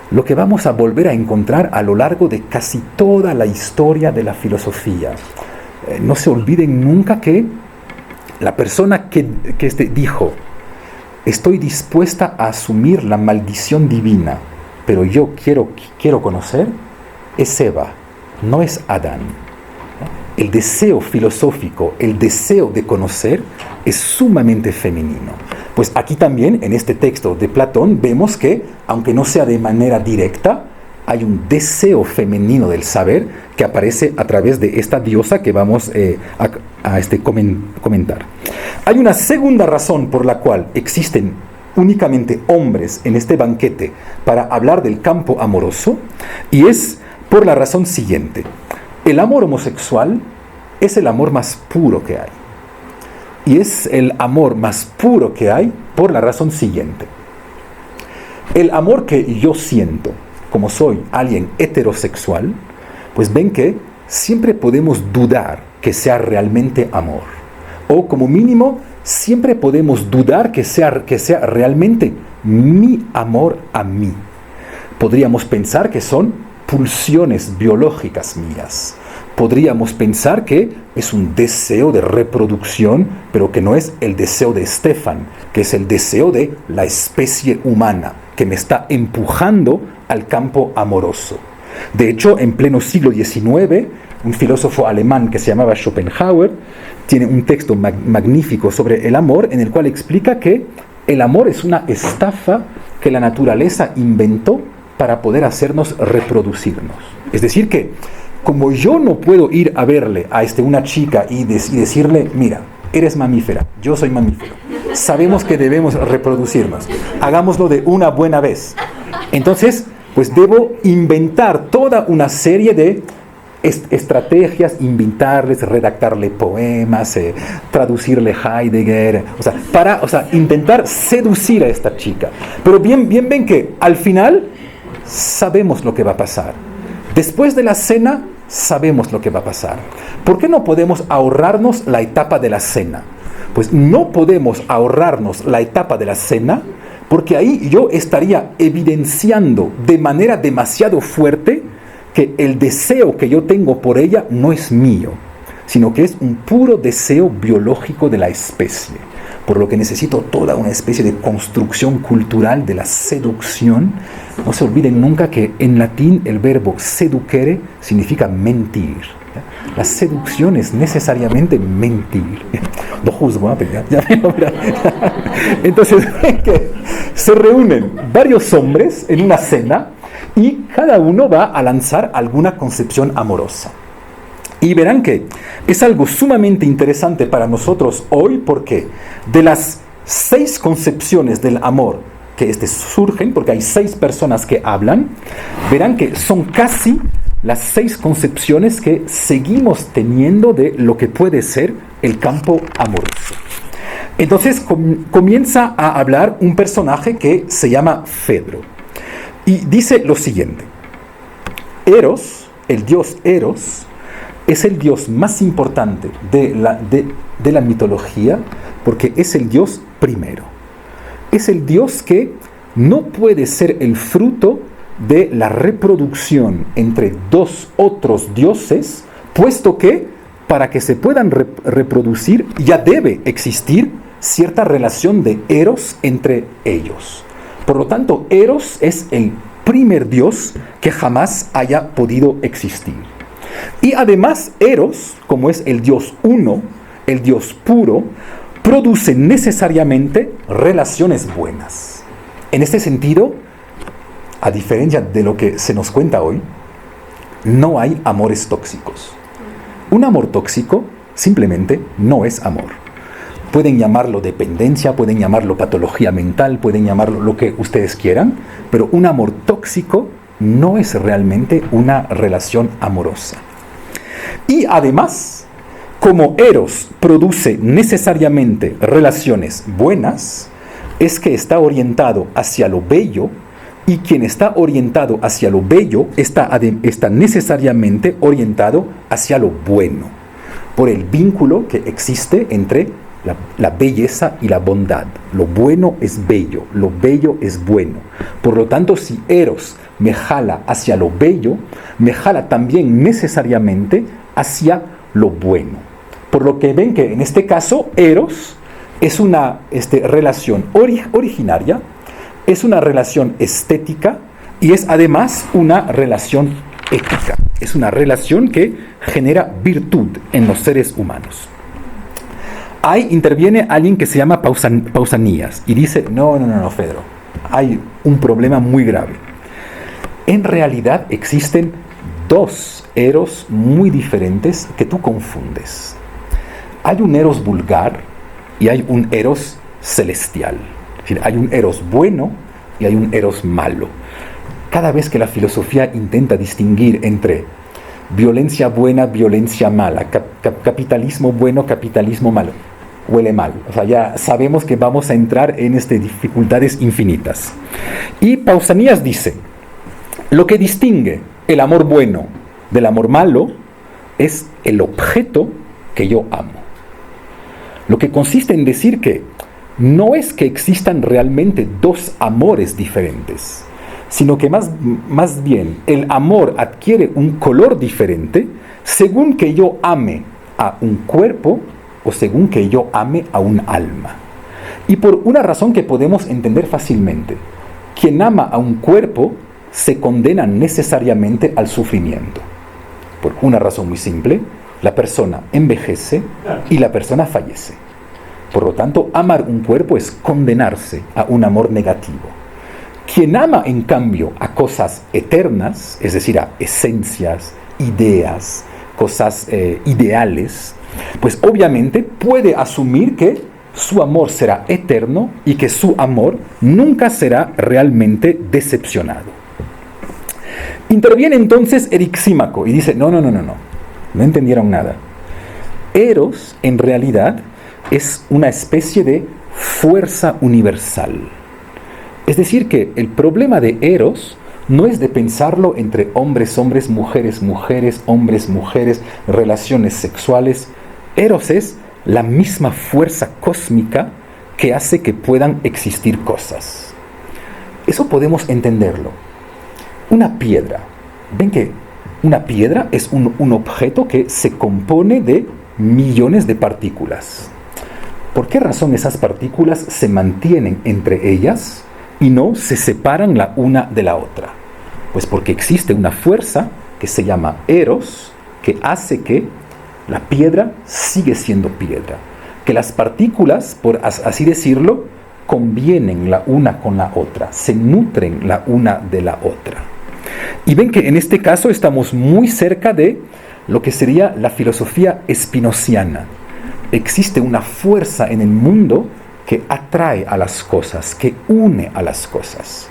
Lo que vamos a volver a encontrar a lo largo de casi toda la historia de la filosofía. No se olviden nunca que la persona que dijo: estoy dispuesta a asumir la maldición divina, pero yo quiero conocer, es Eva, no es Adán. El deseo filosófico, el deseo de conocer, es sumamente femenino. Pues aquí también, en este texto de Platón, vemos que, aunque no sea de manera directa, hay un deseo femenino del saber que aparece a través de esta diosa que vamos a comentar. Hay una segunda razón por la cual existen únicamente hombres en este banquete para hablar del campo amoroso, y es por la razón siguiente. El amor homosexual es el amor más puro que hay. Y es el amor más puro que hay por la razón siguiente. El amor que yo siento, como soy alguien heterosexual, pues ven que siempre podemos dudar que sea realmente amor. O como mínimo, siempre podemos dudar que sea realmente mi amor a mí. Podríamos pensar que son pulsiones biológicas mías. Podríamos pensar que es un deseo de reproducción, pero que no es el deseo de Stefan, que es el deseo de la especie humana, que me está empujando al campo amoroso. De hecho, en pleno siglo XIX, un filósofo alemán que se llamaba Schopenhauer tiene un texto magnífico sobre el amor, en el cual explica que el amor es una estafa que la naturaleza inventó para poder hacernos reproducirnos. Es decir que, como yo no puedo ir a verle a una chica y decirle: mira, eres mamífera, yo soy mamífero, sabemos que debemos reproducirnos, hagámoslo de una buena vez. Entonces, pues debo inventar toda una serie de estrategias, inventarles, redactarle poemas, traducirle Heidegger, para intentar seducir a esta chica. Pero bien ven que al final sabemos lo que va a pasar. Después de la cena sabemos lo que va a pasar. ¿Por qué no podemos ahorrarnos la etapa de la cena? Pues no podemos ahorrarnos la etapa de la cena porque ahí yo estaría evidenciando de manera demasiado fuerte que el deseo que yo tengo por ella no es mío, sino que es un puro deseo biológico de la especie. Por lo que necesito toda una especie de construcción cultural de la seducción. No se olviden nunca que en latín el verbo seducere significa mentir. La seducción es necesariamente mentir. No juzgo, pero ya. Entonces, que se reúnen varios hombres en una cena y cada uno va a lanzar alguna concepción amorosa. Y verán que es algo sumamente interesante para nosotros hoy porque de las 6 concepciones del amor que surgen, porque hay 6 personas que hablan, verán que son casi las 6 concepciones que seguimos teniendo de lo que puede ser el campo amoroso. Entonces comienza a hablar un personaje que se llama Fedro y dice lo siguiente: Eros, el dios Eros, es el dios más importante de la mitología porque es el dios primero. Es el dios que no puede ser el fruto de la reproducción entre 2 otros dioses, puesto que para que se puedan reproducir ya debe existir cierta relación de Eros entre ellos. Por lo tanto, Eros es el primer dios que jamás haya podido existir. Y además, Eros, como es el dios uno, el dios puro, produce necesariamente relaciones buenas. En este sentido, a diferencia de lo que se nos cuenta hoy, no hay amores tóxicos. Un amor tóxico simplemente no es amor. Pueden llamarlo dependencia, pueden llamarlo patología mental, pueden llamarlo lo que ustedes quieran, pero un amor tóxico no es realmente una relación amorosa. Y además, como Eros produce necesariamente relaciones buenas, es que está orientado hacia lo bello, y quien está orientado hacia lo bello está necesariamente orientado hacia lo bueno, por el vínculo que existe entre la belleza y la bondad. Lo bueno es bello, lo bello es bueno. Por lo tanto, si Eros me jala hacia lo bello, me jala también necesariamente hacia lo bueno. Por lo que ven que en este caso Eros es una relación originaria, es una relación estética y es además una relación ética. Es una relación que genera virtud en los seres humanos. Ahí interviene alguien que se llama Pausanias y dice, no, Fedro, hay un problema muy grave. En realidad existen 2 Eros muy diferentes que tú confundes. Hay un Eros vulgar y hay un Eros celestial. Es decir, hay un Eros bueno y hay un Eros malo. Cada vez que la filosofía intenta distinguir entre violencia buena, violencia mala, capitalismo bueno, capitalismo malo, huele mal. O sea, ya sabemos que vamos a entrar en dificultades infinitas. Y Pausanias dice, lo que distingue el amor bueno del amor malo es el objeto que yo amo. Lo que consiste en decir que no es que existan realmente 2 amores diferentes, sino que más bien el amor adquiere un color diferente según que yo ame a un cuerpo o según que yo ame a un alma. Y por una razón que podemos entender fácilmente, quien ama a un cuerpo se condena necesariamente al sufrimiento. Por una razón muy simple, la persona envejece y la persona fallece. Por lo tanto, amar un cuerpo es condenarse a un amor negativo. Quien ama, en cambio, a cosas eternas, es decir, a esencias, ideas, cosas ideales, pues obviamente puede asumir que su amor será eterno y que su amor nunca será realmente decepcionado. Interviene entonces Erixímaco y dice, no entendieron nada. Eros, en realidad, es una especie de fuerza universal. Es decir, que el problema de Eros no es de pensarlo entre hombres, hombres, mujeres, mujeres, hombres, mujeres, relaciones sexuales. Eros es la misma fuerza cósmica que hace que puedan existir cosas. Eso podemos entenderlo. Una piedra. Ven que una piedra es un objeto que se compone de millones de partículas. ¿Por qué razón esas partículas se mantienen entre ellas y no se separan la una de la otra? Pues porque existe una fuerza que se llama Eros, que hace que la piedra sigue siendo piedra, que las partículas, por así decirlo, convienen la una con la otra, se nutren la una de la otra. Y ven que en este caso estamos muy cerca de lo que sería la filosofía espinociana. Existe una fuerza en el mundo que atrae a las cosas, que une a las cosas.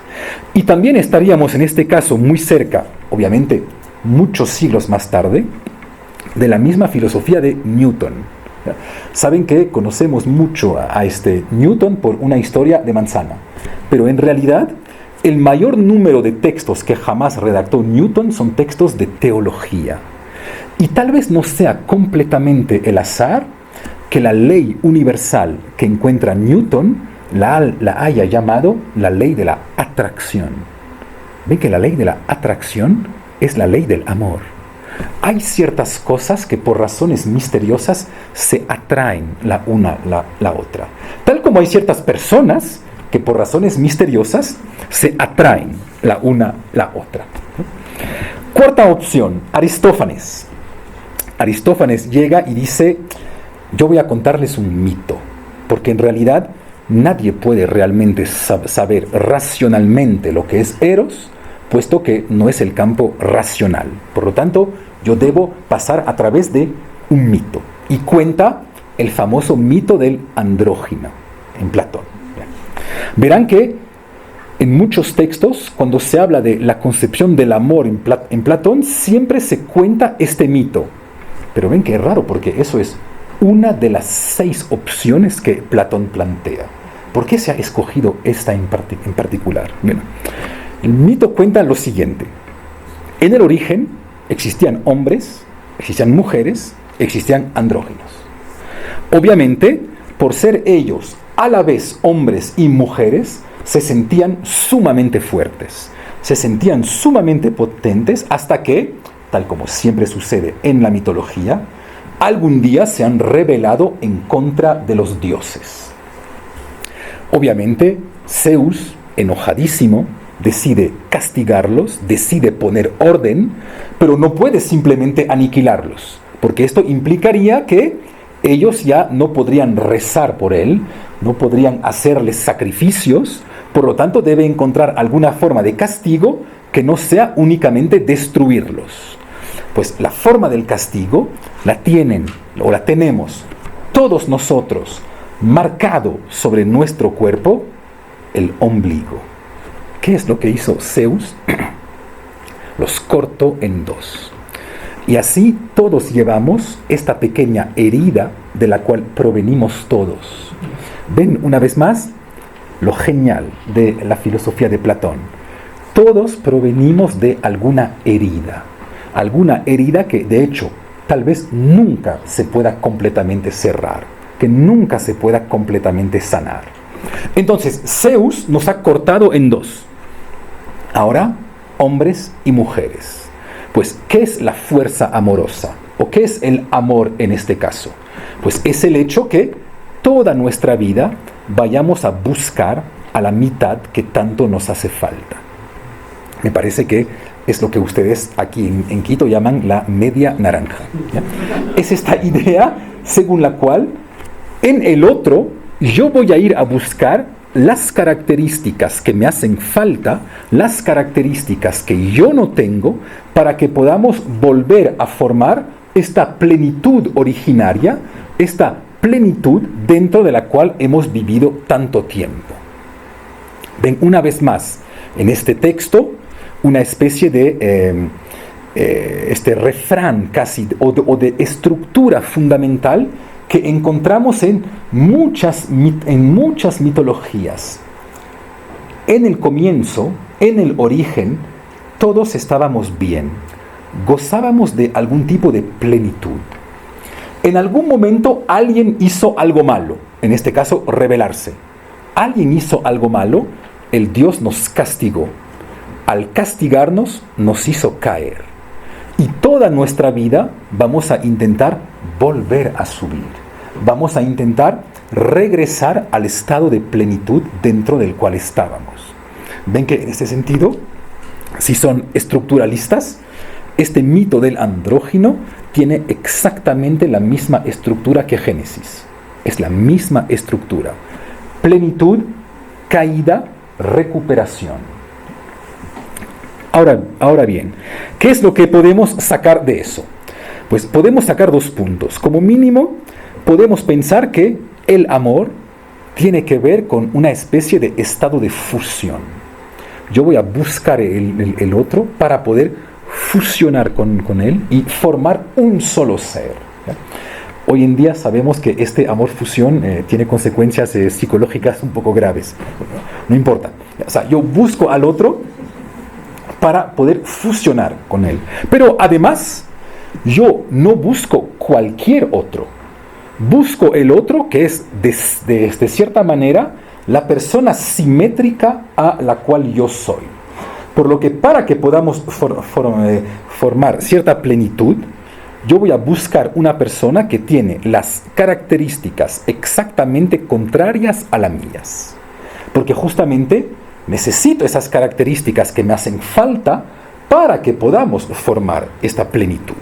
Y también estaríamos en este caso muy cerca, obviamente muchos siglos más tarde, de la misma filosofía de Newton. Saben que conocemos mucho a este Newton por una historia de manzana, pero en realidad el mayor número de textos que jamás redactó Newton son textos de teología. Y tal vez no sea completamente el azar que la ley universal que encuentra Newton la haya llamado la ley de la atracción. Ven que la ley de la atracción es la ley del amor. Hay ciertas cosas que por razones misteriosas se atraen la una la otra. Tal como hay ciertas personas que por razones misteriosas se atraen la una la otra. Cuarta opción, Aristófanes. Aristófanes llega y dice: yo voy a contarles un mito, porque en realidad nadie puede realmente saber racionalmente lo que es Eros, puesto que no es el campo racional. Por lo tanto, yo debo pasar a través de un mito. Y cuenta el famoso mito del andrógino en Platón. Verán que en muchos textos, cuando se habla de la concepción del amor en Platón, siempre se cuenta este mito. Pero ven que es raro, porque eso es una de las 6 opciones que Platón plantea. ¿Por qué se ha escogido esta en particular? Bueno, el mito cuenta lo siguiente. En el origen existían hombres, existían mujeres, existían andróginos. Obviamente, por ser ellos a la vez hombres y mujeres, se sentían sumamente fuertes, se sentían sumamente potentes, hasta que, tal como siempre sucede en la mitología, algún día se han rebelado en contra de los dioses. Obviamente, Zeus, enojadísimo, decide castigarlos, decide poner orden, pero no puede simplemente aniquilarlos, porque esto implicaría que ellos ya no podrían rezar por él, no podrían hacerles sacrificios, por lo tanto debe encontrar alguna forma de castigo que no sea únicamente destruirlos. Pues la forma del castigo la tenemos todos nosotros, marcado sobre nuestro cuerpo, el ombligo. ¿Qué es lo que hizo Zeus? Los cortó en 2. Y así todos llevamos esta pequeña herida de la cual provenimos todos. Ven una vez más lo genial de la filosofía de Platón. Todos provenimos de alguna herida que de hecho tal vez nunca se pueda completamente cerrar, que nunca se pueda completamente sanar. Entonces, Zeus nos ha cortado en 2. Ahora, hombres y mujeres. Pues, ¿qué es la fuerza amorosa? ¿O qué es el amor en este caso? Pues es el hecho que toda nuestra vida vayamos a buscar a la mitad que tanto nos hace falta. Me parece que es lo que ustedes aquí en Quito llaman la media naranja, ¿ya? Es esta idea según la cual en el otro yo voy a ir a buscar las características que me hacen falta, las características que yo no tengo, para que podamos volver a formar esta plenitud originaria, esta plenitud dentro de la cual hemos vivido tanto tiempo. Ven una vez más en este texto una especie de este refrán casi o de estructura fundamental que encontramos en muchas mitologías. En el comienzo, en el origen, todos estábamos bien, gozábamos de algún tipo de plenitud. En algún momento alguien hizo algo malo, en este caso rebelarse. Alguien hizo algo malo, el Dios nos castigó. Al castigarnos nos hizo caer. Y toda nuestra vida vamos a intentar volver a subir. Vamos a intentar regresar al estado de plenitud dentro del cual estábamos. ¿Ven que en este sentido, si son estructuralistas, este mito del andrógino tiene exactamente la misma estructura que Génesis? Es la misma estructura. Plenitud, caída, recuperación. Ahora bien, ¿qué es lo que podemos sacar de eso? Pues podemos sacar 2 puntos. Como mínimo, podemos pensar que el amor tiene que ver con una especie de estado de fusión. Yo voy a buscar el otro para poder fusionar con él y formar un solo ser. ¿Ya? Hoy en día sabemos que este amor-fusión tiene consecuencias psicológicas un poco graves. No importa. O sea, yo busco al otro para poder fusionar con él. Pero además, yo no busco cualquier otro. Busco el otro que es, de cierta manera, la persona simétrica a la cual yo soy. Por lo que para que podamos formar cierta plenitud, yo voy a buscar una persona que tiene las características exactamente contrarias a las mías. Porque justamente necesito esas características que me hacen falta para que podamos formar esta plenitud.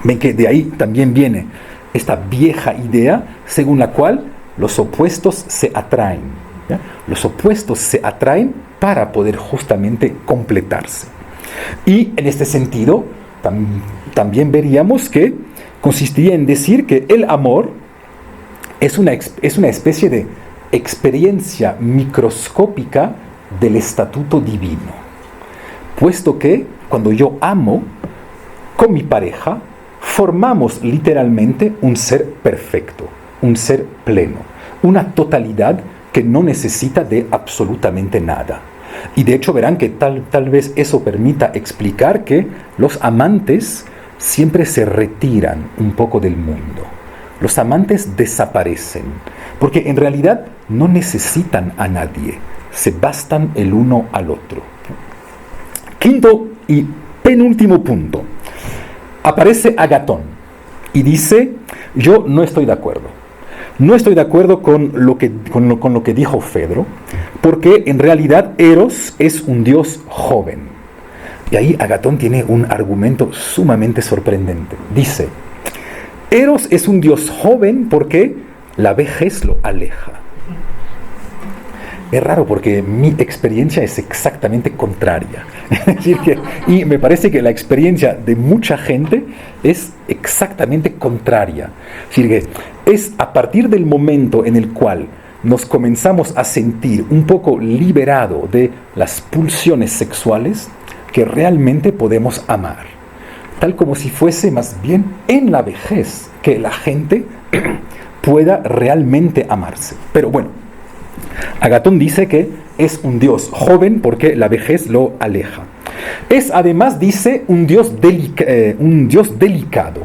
Ven que de ahí también viene esta vieja idea según la cual los opuestos se atraen. ¿Ya? Los opuestos se atraen para poder justamente completarse. Y en este sentido, también veríamos que consistiría en decir que el amor es una especie de experiencia microscópica del estatuto divino. Puesto que cuando yo amo con mi pareja, formamos literalmente un ser perfecto, un ser pleno, una totalidad que no necesita de absolutamente nada. Y de hecho verán que tal vez eso permita explicar que los amantes siempre se retiran un poco del mundo. Los amantes desaparecen, porque en realidad no necesitan a nadie, se bastan el uno al otro. Quinto y penúltimo punto. Aparece Agatón y dice, yo no estoy de acuerdo. No estoy de acuerdo con lo que dijo Fedro, porque en realidad Eros es un dios joven. Y ahí Agatón tiene un argumento sumamente sorprendente. Dice, Eros es un dios joven porque la vejez lo aleja. Es raro porque mi experiencia es exactamente contraria. Es decir y me parece que la experiencia de mucha gente es exactamente contraria. Es decir, que es a partir del momento en el cual nos comenzamos a sentir un poco liberado de las pulsiones sexuales que realmente podemos amar. Tal como si fuese más bien en la vejez que la gente pueda realmente amarse. Pero bueno, Agatón dice que es un dios joven porque la vejez lo aleja. Es además, dice, un dios delicado.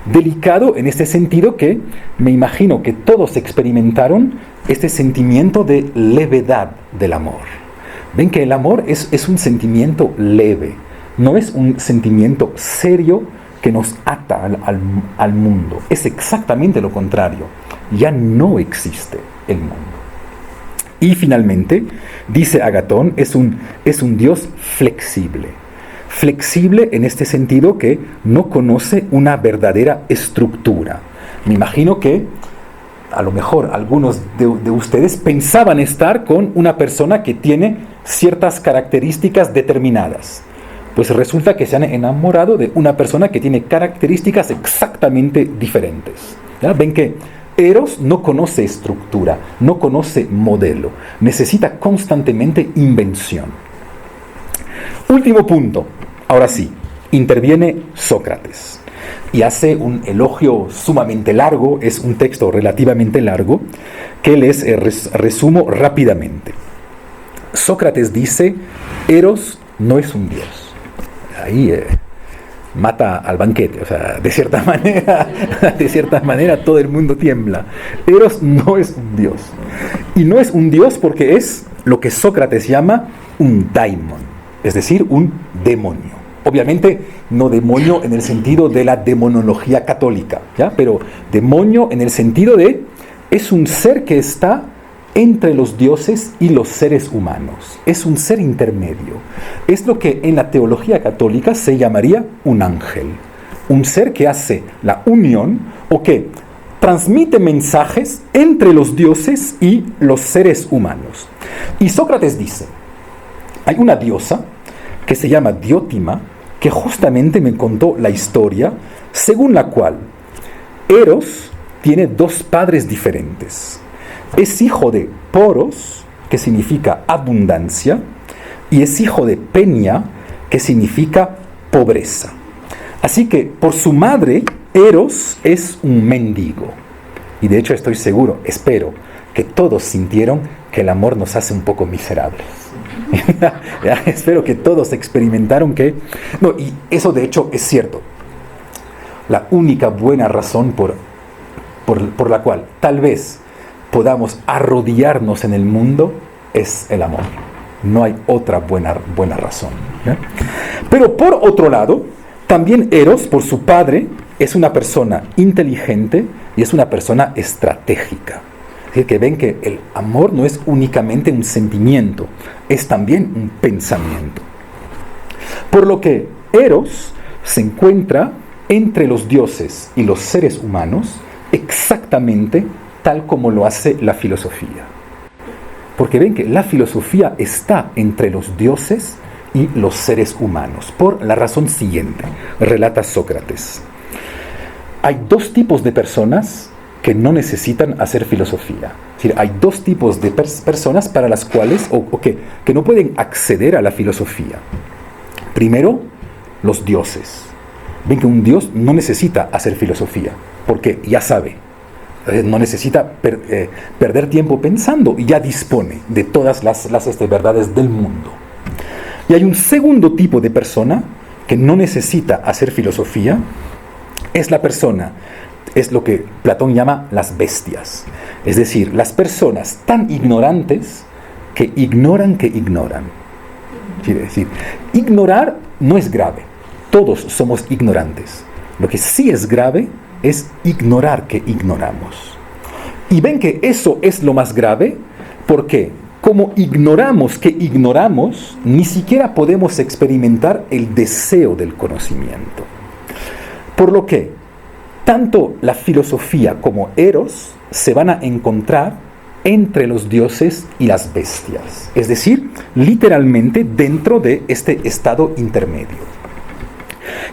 Delicado en este sentido que me imagino que todos experimentaron este sentimiento de levedad del amor. Ven que el amor es un sentimiento leve, no es un sentimiento serio que nos ata al mundo. Es exactamente lo contrario. Ya no existe el mundo. Y finalmente, dice Agatón, es un dios flexible. Flexible en este sentido que no conoce una verdadera estructura. Me imagino que a lo mejor algunos de ustedes pensaban estar con una persona que tiene ciertas características determinadas. Pues resulta que se han enamorado de una persona que tiene características exactamente diferentes. ¿Ya? Ven que Eros no conoce estructura, no conoce modelo, necesita constantemente invención. Último punto, ahora sí, interviene Sócrates y hace un elogio sumamente largo, es un texto relativamente largo, que les resumo rápidamente. Sócrates dice, Eros no es un dios. Ahí mata al banquete, o sea, de cierta manera todo el mundo tiembla. Eros no es un dios. Y no es un dios porque es lo que Sócrates llama un daimon, es decir, un demonio. Obviamente no demonio en el sentido de la demonología católica, ¿ya? Pero demonio en el sentido de es un ser que está entre los dioses y los seres humanos. Es un ser intermedio. Es lo que en la teología católica se llamaría un ángel. Un ser que hace la unión o que transmite mensajes entre los dioses y los seres humanos. Y Sócrates dice, hay una diosa que se llama Diótima que justamente me contó la historia según la cual Eros tiene dos padres diferentes. Es hijo de Poros, que significa abundancia, y es hijo de Peña, que significa pobreza. Así que por su madre, Eros es un mendigo. Y de hecho estoy seguro, espero, que todos sintieron que el amor nos hace un poco miserables. Espero que todos experimentaron que... No, y eso de hecho es cierto. La única buena razón por la cual tal vez podamos arrodillarnos en el mundo es el amor. No hay otra buena razón. Pero por otro lado, también Eros, por su padre, es una persona inteligente y es una persona estratégica. Es decir, que ven que el amor no es únicamente un sentimiento, es también un pensamiento. Por lo que Eros se encuentra entre los dioses y los seres humanos exactamente tal como lo hace la filosofía. Porque ven que la filosofía está entre los dioses y los seres humanos, por la razón siguiente, relata Sócrates. Hay dos tipos de personas que no necesitan hacer filosofía. Es decir, hay dos tipos de personas para las cuales, que no pueden acceder a la filosofía. Primero, los dioses. Ven que un dios no necesita hacer filosofía, porque ya sabe, no necesita perder tiempo pensando y ya dispone de todas las verdades del mundo. Y hay un segundo tipo de persona que no necesita hacer filosofía, es lo que Platón llama las bestias. Es decir, las personas tan ignorantes que ignoran que ignoran. Quiere decir, ignorar no es grave. Todos somos ignorantes. Lo que sí es grave es ignorar que ignoramos. Y ven que eso es lo más grave porque como ignoramos que ignoramos, ni siquiera podemos experimentar el deseo del conocimiento. Por lo que tanto la filosofía como Eros se van a encontrar entre los dioses y las bestias. Es decir, literalmente dentro de este estado intermedio.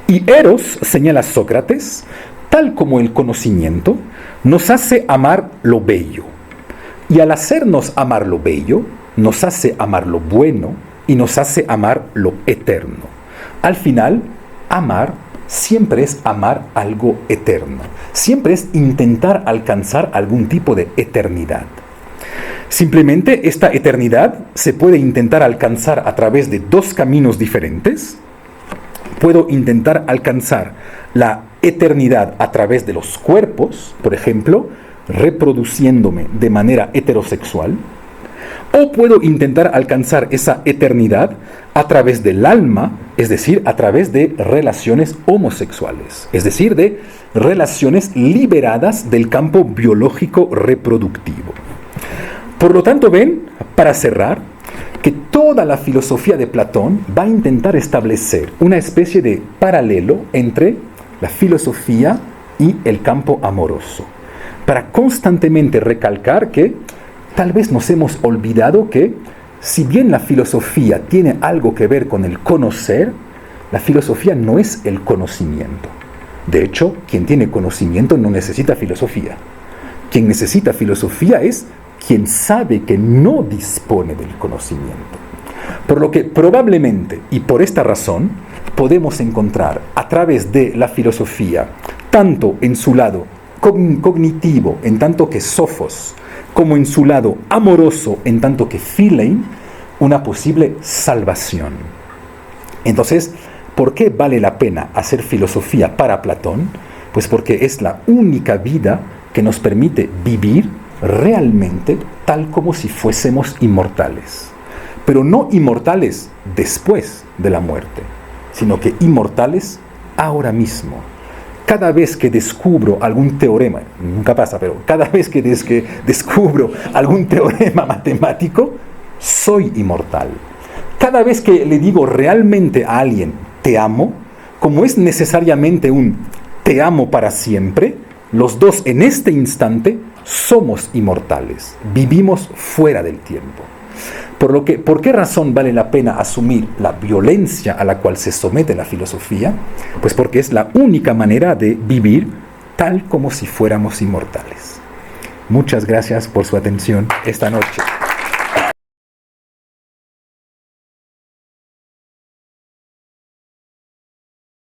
Y Eros, señala Sócrates, tal como el conocimiento, nos hace amar lo bello. Y al hacernos amar lo bello, nos hace amar lo bueno y nos hace amar lo eterno. Al final, amar siempre es amar algo eterno. Siempre es intentar alcanzar algún tipo de eternidad. Simplemente esta eternidad se puede intentar alcanzar a través de dos caminos diferentes. Puedo intentar alcanzar la eternidad a través de los cuerpos, por ejemplo, reproduciéndome de manera heterosexual, o puedo intentar alcanzar esa eternidad a través del alma, es decir, a través de relaciones homosexuales, es decir, de relaciones liberadas del campo biológico reproductivo. Por lo tanto, ven, para cerrar, que toda la filosofía de Platón va a intentar establecer una especie de paralelo entre la filosofía y el campo amoroso, para constantemente recalcar que tal vez nos hemos olvidado que, si bien la filosofía tiene algo que ver con el conocer, la filosofía no es el conocimiento. De hecho, quien tiene conocimiento no necesita filosofía. Quien necesita filosofía es quien sabe que no dispone del conocimiento. Por lo que probablemente, y por esta razón, podemos encontrar a través de la filosofía, tanto en su lado cognitivo, en tanto que sofos, como en su lado amoroso, en tanto que philein, una posible salvación. Entonces, ¿por qué vale la pena hacer filosofía para Platón? Pues porque es la única vida que nos permite vivir realmente tal como si fuésemos inmortales. Pero no inmortales después de la muerte, sino que inmortales ahora mismo. Cada vez que descubro algún teorema, nunca pasa, pero cada vez que descubro algún teorema matemático, soy inmortal. Cada vez que le digo realmente a alguien, te amo, como es necesariamente un te amo para siempre, los dos en este instante somos inmortales, vivimos fuera del tiempo. ¿Por qué razón vale la pena asumir la violencia a la cual se somete la filosofía? Pues porque es la única manera de vivir tal como si fuéramos inmortales. Muchas gracias por su atención esta noche.